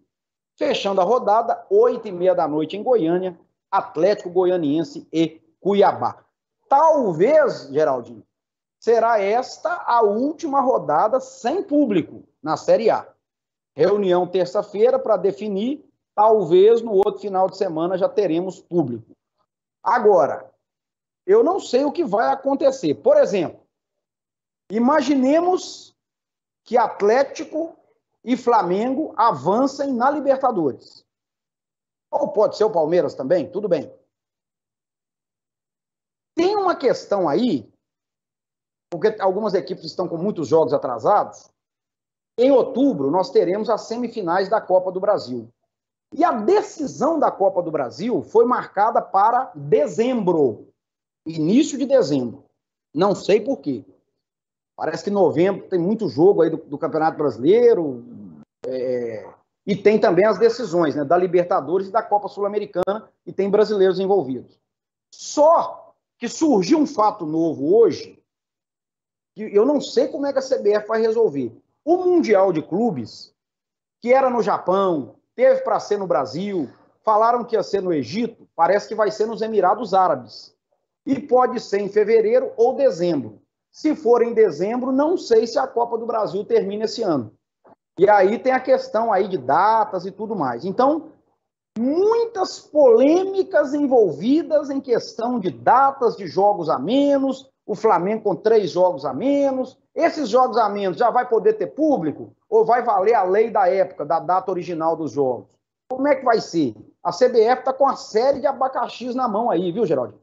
Fechando a rodada, 8h30 da noite em Goiânia, Atlético Goianiense e Cuiabá. Talvez, Geraldinho, será esta a última rodada sem público na Série A. Reunião terça-feira para definir, talvez no outro final de semana já teremos público. Agora, eu não sei o que vai acontecer. Por exemplo, imaginemos que Atlético e Flamengo avancem na Libertadores. Ou pode ser o Palmeiras também, tudo bem. Tem uma questão aí, porque algumas equipes estão com muitos jogos atrasados. Em outubro, nós teremos as semifinais da Copa do Brasil. E a decisão da Copa do Brasil foi marcada para dezembro. Início de dezembro. Não sei por quê. Parece que em novembro tem muito jogo aí do Campeonato Brasileiro. E tem também as decisões, né, da Libertadores e da Copa Sul-Americana, e tem brasileiros envolvidos. Só que surgiu um fato novo hoje, que eu não sei como é que a CBF vai resolver. O Mundial de Clubes, que era no Japão, teve para ser no Brasil, falaram que ia ser no Egito, parece que vai ser nos Emirados Árabes. E pode ser em fevereiro ou dezembro. Se for em dezembro, não sei se a Copa do Brasil termina esse ano. E aí tem a questão aí de datas e tudo mais. Então, muitas polêmicas envolvidas em questão de datas de jogos a menos, o Flamengo com 3 jogos a menos. Esses jogos a menos já vai poder ter público? Ou vai valer a lei da época, da data original dos jogos? Como é que vai ser? A CBF está com uma série de abacaxis na mão aí, viu, Geraldo?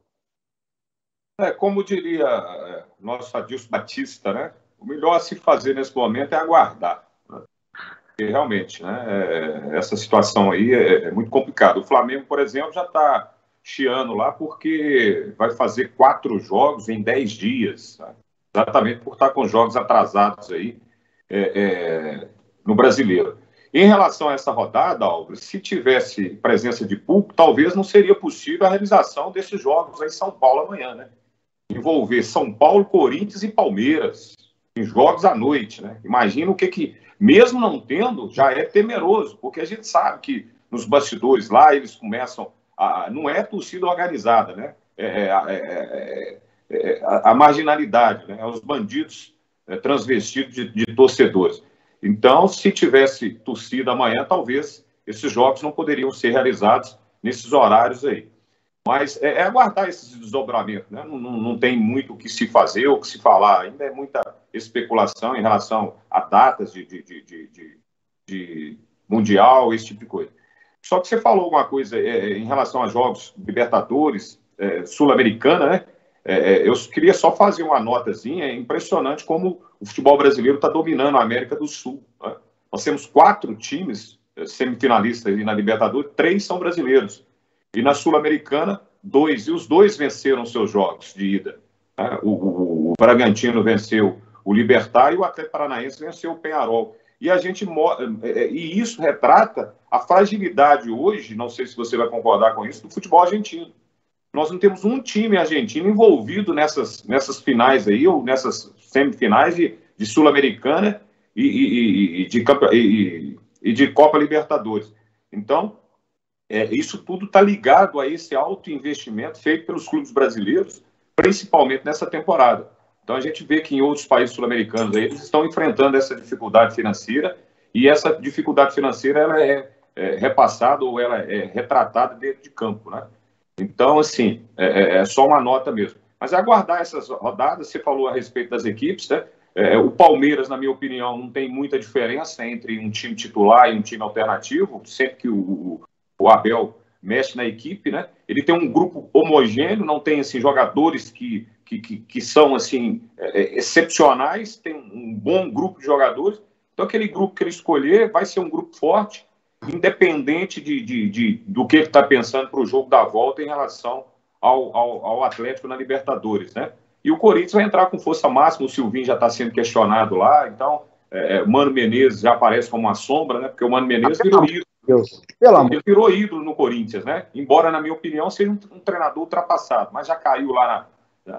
Como diria nosso Adilson Batista, né? O melhor a se fazer nesse momento é aguardar. Né? Porque realmente, né? Essa situação aí é muito complicada. O Flamengo, por exemplo, já está chiando lá porque vai fazer 4 jogos em 10 dias. Tá? Exatamente por estar com jogos atrasados aí no Brasileiro. Em relação a essa rodada, Álvaro, se tivesse presença de público, talvez não seria possível a realização desses jogos aí em São Paulo amanhã, né? Envolver São Paulo, Corinthians e Palmeiras em jogos à noite, né? Imagina o que, mesmo não tendo, já é temeroso, porque a gente sabe que nos bastidores lá eles começam não é torcida organizada, né? A marginalidade, né? Os bandidos transvestidos de torcedores. Então, se tivesse torcida amanhã, talvez esses jogos não poderiam ser realizados nesses horários aí. Mas é aguardar esses desdobramentos, né? Não tem muito o que se fazer ou o que se falar. Ainda é muita especulação em relação a datas de Mundial, esse tipo de coisa. Só que você falou alguma coisa em relação a jogos Libertadores, Sul-Americana, né? Eu queria só fazer uma notazinha. É impressionante como o futebol brasileiro está dominando a América do Sul, né? Nós temos 4 times semifinalistas na Libertadores, 3 são brasileiros. E na Sul-Americana, 2. E os 2 venceram seus jogos de ida, né? O Bragantino venceu o Libertad e o Atlético Paranaense venceu o Peñarol. E isso retrata a fragilidade hoje, não sei se você vai concordar com isso, do futebol argentino. Nós não temos um time argentino envolvido nessas finais aí, ou nessas semifinais de Sul-Americana e de Copa Libertadores. Então, isso tudo está ligado a esse alto investimento feito pelos clubes brasileiros, principalmente nessa temporada. Então, a gente vê que em outros países sul-americanos eles estão enfrentando essa dificuldade financeira, e essa dificuldade financeira ela é repassada ou ela é retratada dentro de campo, né? Então, assim, é só uma nota mesmo. Mas aguardar essas rodadas. Você falou a respeito das equipes, né? O Palmeiras, na minha opinião, não tem muita diferença entre um time titular e um time alternativo, sempre que o Abel mexe na equipe, né? Ele tem um grupo homogêneo, não tem assim, jogadores que são assim, excepcionais, tem um bom grupo de jogadores. Então, aquele grupo que ele escolher vai ser um grupo forte, independente do que ele está pensando para o jogo da volta em relação ao Atlético na Libertadores, né? E o Corinthians vai entrar com força máxima. O Silvinho já está sendo questionado lá, então o Mano Menezes já aparece como uma sombra, né? Porque o Mano Menezes virou ídolo. Ele virou ídolo no Corinthians, né? Embora, na minha opinião, seja um treinador ultrapassado, mas já caiu lá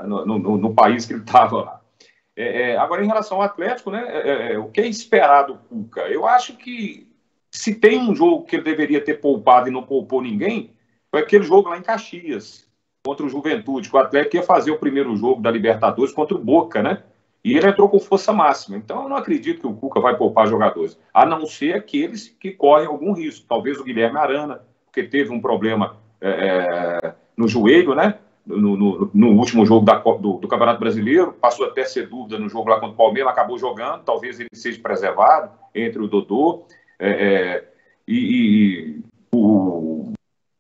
no país que ele estava lá. Agora, em relação ao Atlético, né? O que é esperado do Cuca? Eu acho que se tem um jogo que ele deveria ter poupado e não poupou ninguém, foi aquele jogo lá em Caxias, contra o Juventude, que o Atlético ia fazer o primeiro jogo da Libertadores contra o Boca, né? E ele entrou com força máxima. Então, eu não acredito que o Cuca vai poupar jogadores, a não ser aqueles que correm algum risco. Talvez o Guilherme Arana, porque teve um problema no joelho, né? No último jogo do Campeonato Brasileiro, passou até a ser dúvida no jogo lá contra o Palmeiras, acabou jogando, talvez ele seja preservado entre o Dodô.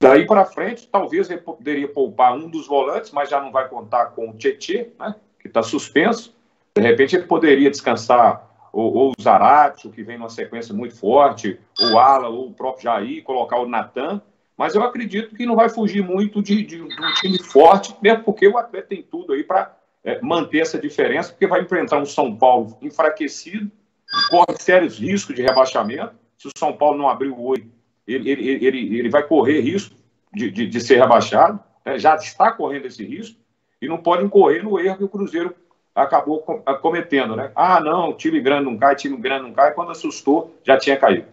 Daí para frente, talvez ele poderia poupar um dos volantes, mas já não vai contar com o Tietê, né? Que está suspenso. De repente ele poderia descansar ou o Zaratio, que vem numa sequência muito forte, ou o Ala, ou o próprio Jair, colocar o Natan. Mas eu acredito que não vai fugir muito de um time forte, mesmo porque o Atlético tem tudo aí para manter essa diferença, porque vai enfrentar um São Paulo enfraquecido, corre sérios riscos de rebaixamento. Se o São Paulo não abrir o olho, ele vai correr risco de ser rebaixado, né? Já está correndo esse risco, e não pode incorrer no erro que o Cruzeiro acabou cometendo, né? Não, time grande não cai, quando assustou, já tinha caído.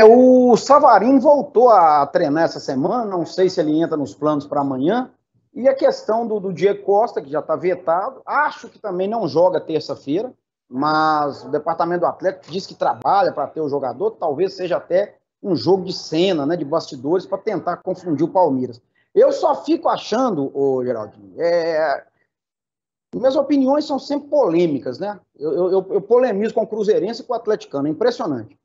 O Savarino voltou a treinar essa semana, não sei se ele entra nos planos para amanhã, e a questão do Diego Costa, que já está vetado, acho que também não joga terça-feira, mas o departamento do Atlético diz que trabalha para ter o jogador, talvez seja até um jogo de cena, né, de bastidores, para tentar confundir o Palmeiras. Eu só fico achando, Geraldinho, minhas opiniões são sempre polêmicas, né? Eu polemizo com o Cruzeirense e com o atleticano, é impressionante.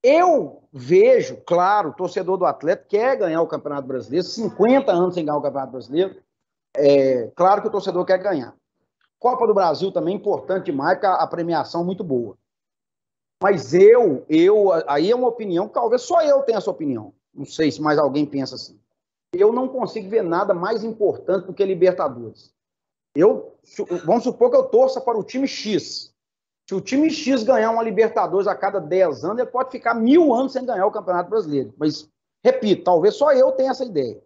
Eu vejo, claro, o torcedor do Atlético quer ganhar o Campeonato Brasileiro, 50 anos sem ganhar o Campeonato Brasileiro, claro que o torcedor quer ganhar. Copa do Brasil também é importante demais, porque a premiação é muito boa. Mas aí é uma opinião que talvez só eu tenha essa opinião. Não sei se mais alguém pensa assim. Eu não consigo ver nada mais importante do que Libertadores. Vamos supor que eu torça para o time X. Se o time X ganhar uma Libertadores a cada 10 anos, ele pode ficar 1000 anos sem ganhar o Campeonato Brasileiro. Mas, repito, talvez só eu tenha essa ideia.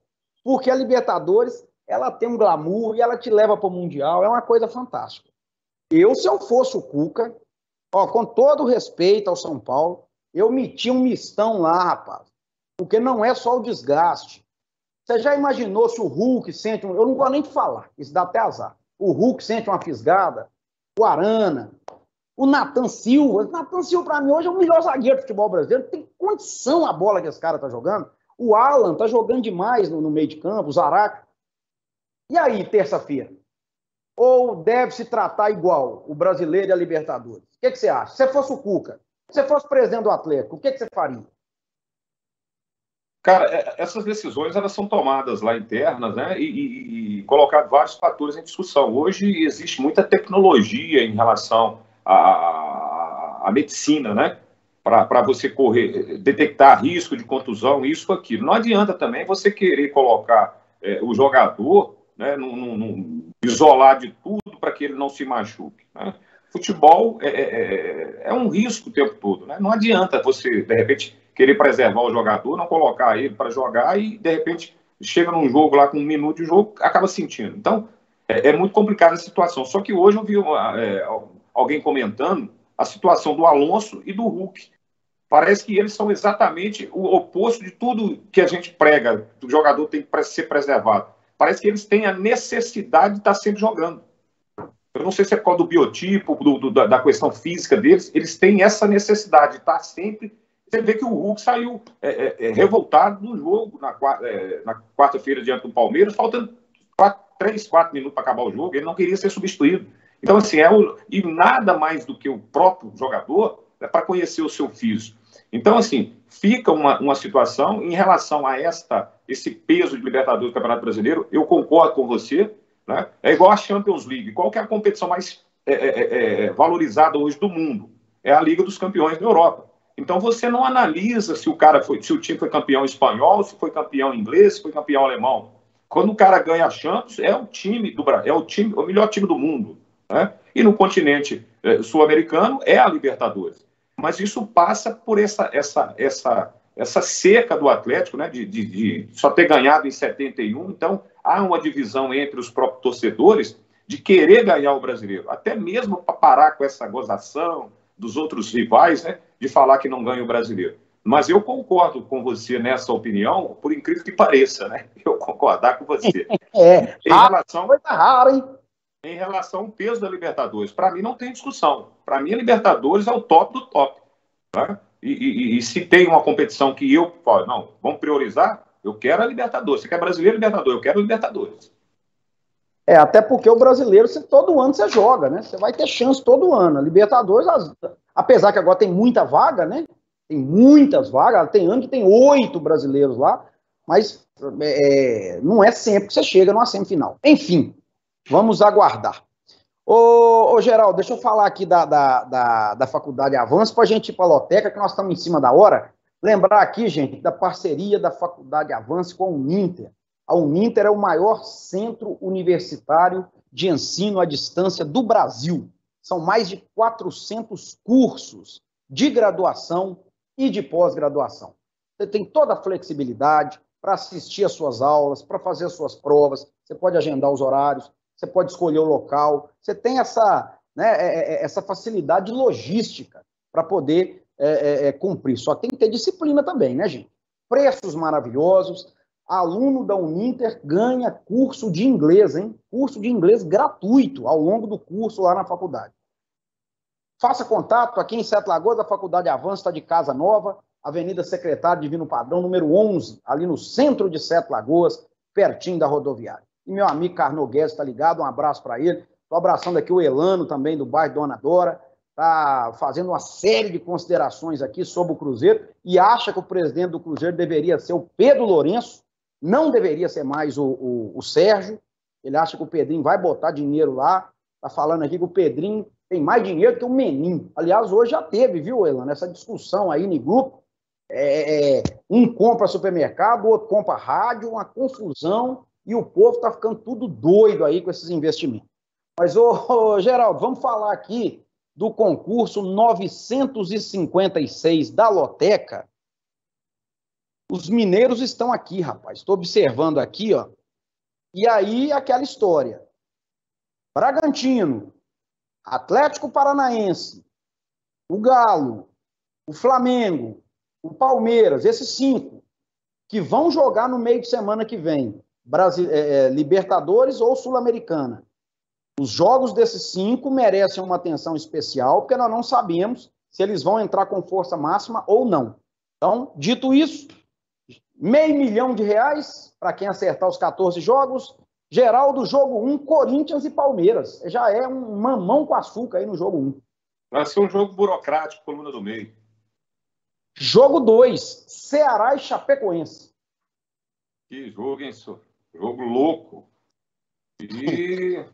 Porque a Libertadores, ela tem um glamour e ela te leva para o Mundial, é uma coisa fantástica. Se eu fosse o Cuca, com todo respeito ao São Paulo, eu metia um mistão lá, rapaz. Porque não é só o desgaste. Você já imaginou se o Hulk sente eu não gosto nem de falar, isso dá até azar. O Hulk sente uma fisgada, o Arana, o Nathan Silva. O Nathan Silva, para mim, hoje é o melhor zagueiro do futebol brasileiro. Tem condição a bola que esse cara tá jogando. O Alan tá jogando demais no meio de campo, o Zaraca. E aí, terça-feira? Ou deve se tratar igual o Brasileiro e a Libertadores? O que você acha? Se você fosse o Cuca, se você fosse presidente do Atlético, o que você faria? Cara, essas decisões elas são tomadas lá internas, né? E colocar vários fatores em discussão. Hoje existe muita tecnologia em relação à medicina, né? Para você detectar risco de contusão, isso, aquilo. Não adianta também você querer colocar o jogador, né, isolar de tudo para que ele não se machuque, né? Futebol é um risco o tempo todo, né? Não adianta você, de repente, querer preservar o jogador, não colocar ele para jogar e, de repente, chega num jogo lá com 1 minuto de jogo, acaba sentindo. Então, é muito complicada a situação. Só que hoje eu vi alguém comentando a situação do Alonso e do Hulk. Parece que eles são exatamente o oposto de tudo que a gente prega, o jogador tem que ser preservado. Parece que eles têm a necessidade de estar sempre jogando. Eu não sei se é por causa do biotipo, da questão física deles, eles têm essa necessidade de estar sempre... Você vê que o Hulk saiu revoltado no jogo, na quarta-feira, diante do Palmeiras, faltando 3, 4 minutos para acabar o jogo, ele não queria ser substituído. Então, assim, e nada mais do que o próprio jogador para conhecer o seu físico. Então, assim, fica uma situação em relação a esse peso de Libertadores do Campeonato Brasileiro, eu concordo com você, né? É igual a Champions League. Qual que é a competição mais valorizada hoje do mundo? É a Liga dos Campeões da Europa. Então você não analisa se o time foi campeão espanhol, se foi campeão inglês, se foi campeão alemão. Quando o cara ganha a Champions, é o melhor time do mundo, né? E no continente sul-americano é a Libertadores. Mas isso passa por essa seca do Atlético, né, de só ter ganhado em 71. Então há uma divisão entre os próprios torcedores de querer ganhar o brasileiro, até mesmo para parar com essa gozação dos outros rivais, né, de falar que não ganha o brasileiro. Mas eu concordo com você nessa opinião, por incrível que pareça, né? Eu concordar com você. Coisa rara, hein? Em relação ao peso da Libertadores, para mim não tem discussão. Para mim a Libertadores é o top do top, né? E se tem uma competição que eu falo, não, vamos priorizar, eu quero a Libertadores. Você quer brasileiro, Libertadores? Eu quero a Libertadores. Até porque o brasileiro, todo ano você joga, né? Você vai ter chance todo ano. A Libertadores, apesar que agora tem muita vaga, né? Tem muitas vagas, tem ano que tem 8 brasileiros lá, mas não é sempre que você chega numa semifinal. Enfim, vamos aguardar. Ô Geraldo, deixa eu falar aqui da Faculdade Avanço para a gente ir para a loteca, que nós estamos em cima da hora. Lembrar aqui, gente, da parceria da Faculdade Avanço com a Uninter. A Uninter é o maior centro universitário de ensino à distância do Brasil. São mais de 400 cursos de graduação e de pós-graduação. Você tem toda a flexibilidade para assistir às suas aulas, para fazer as suas provas, você pode agendar os horários, você pode escolher o local, você tem essa facilidade logística para poder cumprir. Só tem que ter disciplina também, né, gente? Preços maravilhosos. Aluno da Uninter ganha curso de inglês, hein? Curso de inglês gratuito ao longo do curso lá na faculdade. Faça contato aqui em Sete Lagoas, a Faculdade Avanço está de casa nova, Avenida Secretário Divino Padrão, número 11, ali no centro de Sete Lagoas, pertinho da rodoviária. E meu amigo Carnô Guedes está ligado, um abraço para ele. Estou abraçando aqui o Elano também, do bairro Dona Dora, está fazendo uma série de considerações aqui sobre o Cruzeiro e acha que o presidente do Cruzeiro deveria ser o Pedro Lourenço, não deveria ser mais o Sérgio. Ele acha que o Pedrinho vai botar dinheiro lá. Está falando aqui que o Pedrinho tem mais dinheiro que o Menin. Aliás, hoje já teve, viu, Elano, essa discussão aí no grupo. Um compra supermercado, o outro compra rádio, uma confusão, e o povo está ficando tudo doido aí com esses investimentos. Mas, Geraldo, vamos falar aqui do concurso 956 da Loteca. Os mineiros estão aqui, rapaz. Estou observando aqui, ó. E aí, aquela história. Bragantino, Atlético Paranaense, o Galo, o Flamengo, o Palmeiras, esses 5 que vão jogar no meio de semana que vem, Libertadores ou Sul-Americana. Os jogos desses 5 merecem uma atenção especial, porque nós não sabemos se eles vão entrar com força máxima ou não. Então, dito isso, R$500 mil para quem acertar os 14 jogos. Geraldo, jogo 1, Corinthians e Palmeiras. Já é um mamão com açúcar aí no jogo 1. Vai ser um jogo burocrático, coluna do meio. Jogo 2, Ceará e Chapecoense. Que jogo, hein, senhor? Jogo louco. E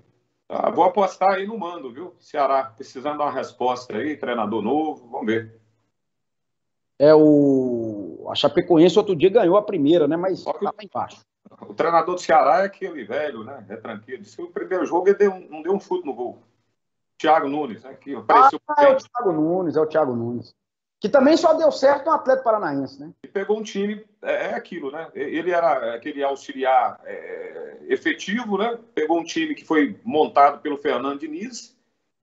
vou apostar aí no mando, viu? Ceará, precisando dar uma resposta aí, treinador novo, vamos ver. A Chapecoense outro dia ganhou a primeira, né? Mas tá lá embaixo. O treinador do Ceará é aquele velho, né? É tranquilo. Disse que o primeiro jogo ele não deu um chute no gol. Thiago Nunes, né? Que apareceu é o Thiago Nunes. Que também só deu certo no Atlético Paranaense, né? E pegou um time, aquilo, né? Ele era aquele auxiliar efetivo, né? Pegou um time que foi montado pelo Fernando Diniz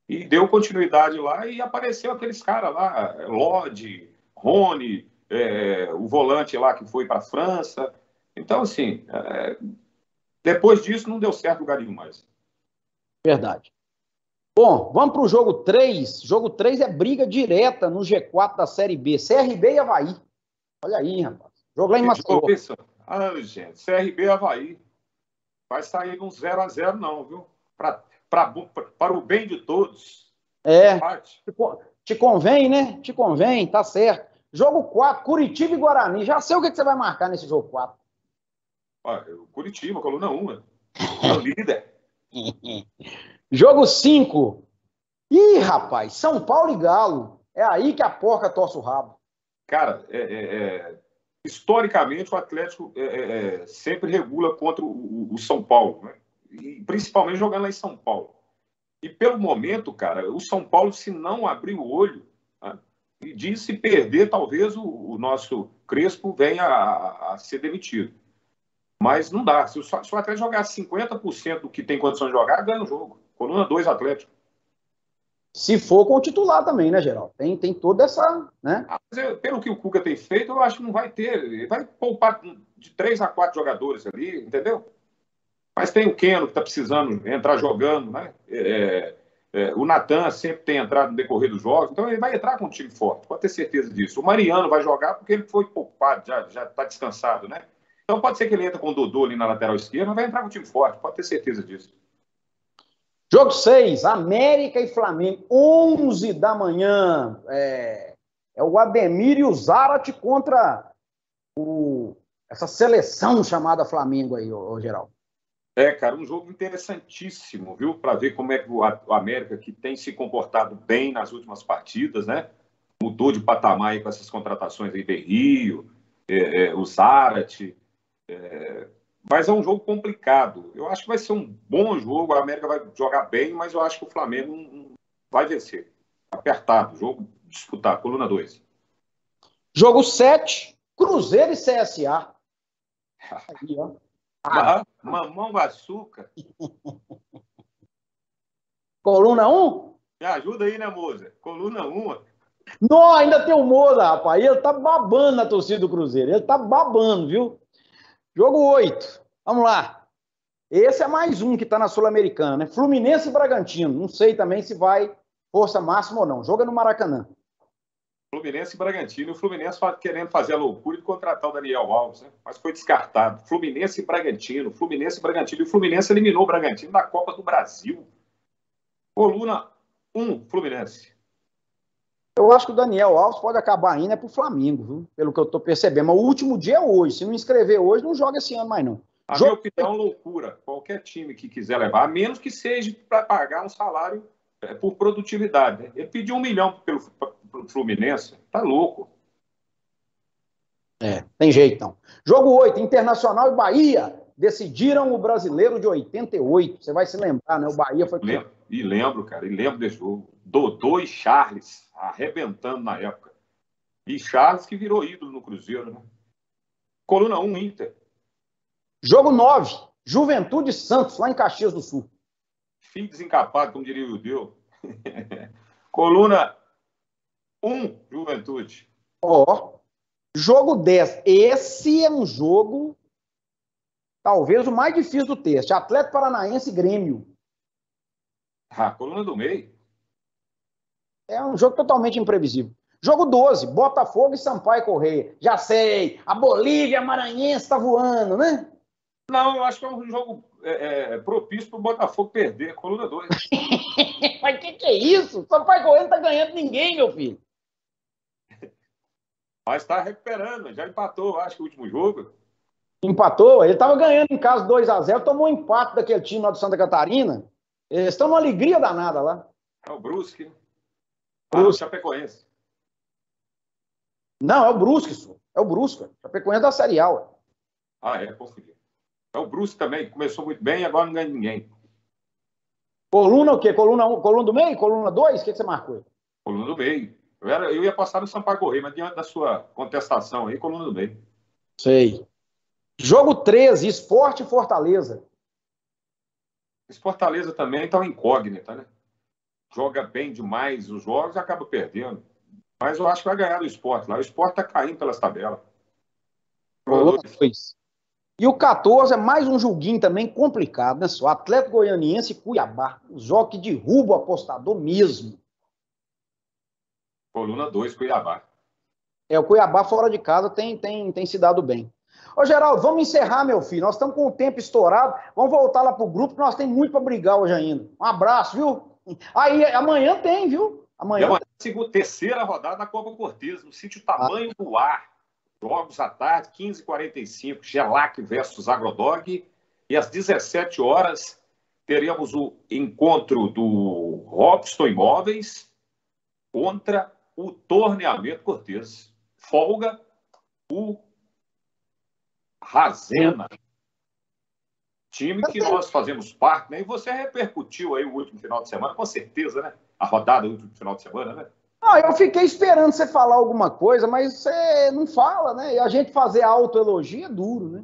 e deu continuidade lá e apareceu aqueles caras lá, Lodi, Rony, o volante lá que foi para a França. Então, assim, depois disso não deu certo lugar nenhum mais. Verdade. Bom, vamos para o jogo 3. Jogo 3 é briga direta no G4 da Série B. CRB e Avaí. Olha aí, rapaz. Jogo lá em Maceió. Gente, CRB e Avaí. Vai sair um 0-0 não, viu? Para o bem de todos. Te convém, né? Te convém, tá certo. Jogo 4, Curitiba e Guarani. Já sei o que você vai marcar nesse jogo 4. Curitiba, coluna 1. É o líder. Jogo 5. Ih, rapaz, São Paulo e Galo. É aí que a porca torce o rabo. Cara, historicamente o Atlético sempre regula contra o São Paulo, né? E principalmente jogando lá em São Paulo. E pelo momento, cara, o São Paulo, se não abrir o olho, né, e de se perder, talvez o nosso Crespo venha a ser demitido. Mas não dá. Se o Atlético jogar 50% do que tem condição de jogar, ganha o jogo. Coluna 2, Atlético. Se for com o titular também, né, Geraldo? Tem toda essa, né? Pelo que o Cuca tem feito, eu acho que não vai ter. Ele vai poupar de 3 a 4 jogadores ali, entendeu? Mas tem o Keno, que está precisando entrar jogando, né? O Natan sempre tem entrado no decorrer dos jogos, então ele vai entrar com um time forte, pode ter certeza disso. O Mariano vai jogar porque ele foi poupado, já está descansado, né? Então pode ser que ele entre com o Dodô ali na lateral esquerda, mas vai entrar com um time forte, pode ter certeza disso. Jogo 6, América e Flamengo, 11 da manhã. É o Ademir e o Zarate contra essa seleção chamada Flamengo aí, ô Geraldo. Cara, um jogo interessantíssimo, viu? Para ver como é que o América, que tem se comportado bem nas últimas partidas, né? Mudou de patamar aí com essas contratações aí, Berrio, o Zarate. Mas é um jogo complicado. Eu acho que vai ser um bom jogo. A América vai jogar bem, mas eu acho que o Flamengo vai vencer. Apertado, jogo disputado. Coluna 2. Jogo 7, Cruzeiro e CSA. Aí, ó. Mamão com açúcar. Coluna 1? Me ajuda aí, né, moça? Coluna 1. Não, ainda tem o Moza, rapaz. Ele tá babando na torcida do Cruzeiro. Ele tá babando, viu? Jogo 8. Vamos lá. Esse é mais um que está na Sul-Americana, né? Fluminense e Bragantino. Não sei também se vai força máxima ou não. Joga no Maracanã. Fluminense e Bragantino. O Fluminense querendo fazer a loucura de contratar o Daniel Alves, né? Mas foi descartado. Fluminense e Bragantino. Fluminense e Bragantino. E o Fluminense eliminou o Bragantino da Copa do Brasil. Coluna 1, Fluminense. Eu acho que o Daniel Alves pode acabar indo para o Flamengo, viu? Pelo que eu estou percebendo. Mas o último dia é hoje. Se não inscrever hoje, não joga esse ano mais não. A minha opinião é loucura. Qualquer time que quiser levar, a menos que seja para pagar um salário por produtividade. Né? Ele pediu 1 milhão pelo Fluminense. Tá louco. Tem jeito não. Jogo 8, Internacional e Bahia decidiram o Brasileiro de 88. Você vai se lembrar, né? O Bahia foi... Lembro, cara. E lembro desse jogo. Dodô e Charles arrebentando na época. E Charles que virou ídolo no Cruzeiro, né? Coluna 1, Inter. Jogo 9, Juventude e Santos, lá em Caxias do Sul. Filho desencapado, como diria o Judeu. Coluna 1, Juventude. Jogo 10. Esse é um jogo, talvez o mais difícil do teste. Atlético Paranaense e Grêmio. Coluna do meio. É um jogo totalmente imprevisível. Jogo 12, Botafogo e Sampaio Corrêa. Já sei, a Bolívia Maranhense tá voando, né? Não, eu acho que é um jogo propício para o Botafogo perder, coluna 2. Mas que é isso? Sampaio Corrêa não tá ganhando ninguém, meu filho. Mas está recuperando, já empatou, acho que o último jogo. Empatou? Ele tava ganhando em casa 2-0, tomou um empate daquele time lá do Santa Catarina. Eles estão numa alegria danada lá. É o Brusque. O Chapecoense. Não, é o Brusque, isso. É o Brusque. Chapecoense da Série A. Ué. Confundi. É o Brusque também, que começou muito bem e agora não ganha ninguém. Coluna o quê? Coluna 1, coluna do meio? Coluna 2? O que você marcou? Coluna do meio. Eu ia passar no Sampaio Corrêa, mas diante da sua contestação aí, coluna do meio. Sei. Jogo 13, Sport e Fortaleza. Esse Fortaleza também tá uma incógnita, né? Joga bem demais os jogos e acaba perdendo. Mas eu acho que vai ganhar do Sport lá. O Sport tá caindo pelas tabelas. E o 14 é mais um joguinho também complicado, né? O Atlético Goianiense e Cuiabá. Os jogos que derrubam o apostador mesmo. Coluna 2, Cuiabá. O Cuiabá fora de casa tem se dado bem. Ô, Geraldo, vamos encerrar, meu filho. Nós estamos com o tempo estourado. Vamos voltar lá pro grupo, que nós temos muito para brigar hoje ainda. Um abraço, viu? Aí, amanhã tem, viu? Amanhã tem. Terceira rodada da Copa Cortez, no sítio Tamanho do Ar. Jogos à tarde, 15h45, Gelac versus Agrodog. E às 17 horas teremos o encontro do Robson Imóveis contra o Torneamento Cortez. Folga o Razena. Time que nós fazemos parte, né? E você repercutiu aí o último final de semana, com certeza, né? A rodada do último final de semana, né? Eu fiquei esperando você falar alguma coisa, mas você não fala, né? E a gente fazer autoelogio é duro, né?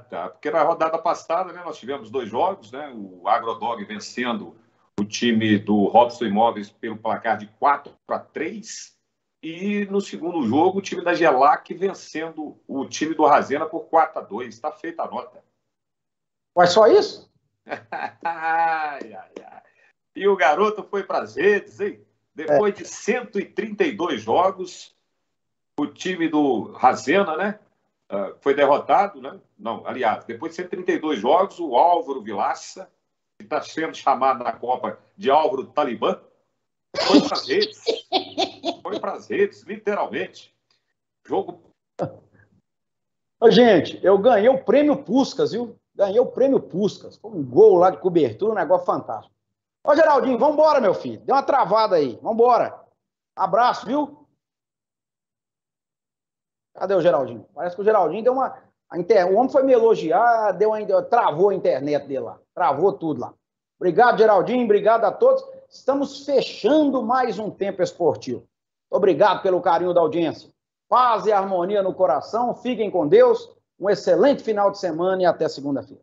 Tá. Porque na rodada passada, né, nós tivemos 2 jogos, né? O Agrodog vencendo o time do Robson Imóveis pelo placar de 4-3. E no segundo jogo, o time da Gelac vencendo o time do Razena por 4-2. Está feita a nota. Mas só isso? E o garoto foi para as redes, hein? Depois de 132 jogos, o time do Razena, né? Foi derrotado, né? Não, aliás, depois de 132 jogos, o Álvaro Vilaça, que está sendo chamado na Copa de Álvaro Talibã, foi para as redes. Foi para as redes, literalmente. Jogo. Gente, eu ganhei o prêmio Puskás, viu? Ganhei o prêmio Puskás. Foi um gol lá de cobertura, um negócio fantástico. Ô, Geraldinho, vambora, meu filho. Deu uma travada aí. Vambora. Abraço, viu? Cadê o Geraldinho? Parece que o Geraldinho deu uma... O homem foi me elogiar, travou a internet dele lá. Travou tudo lá. Obrigado, Geraldinho. Obrigado a todos. Estamos fechando mais um Tempo Esportivo. Obrigado pelo carinho da audiência. Paz e harmonia no coração. Fiquem com Deus. Um excelente final de semana e até segunda-feira.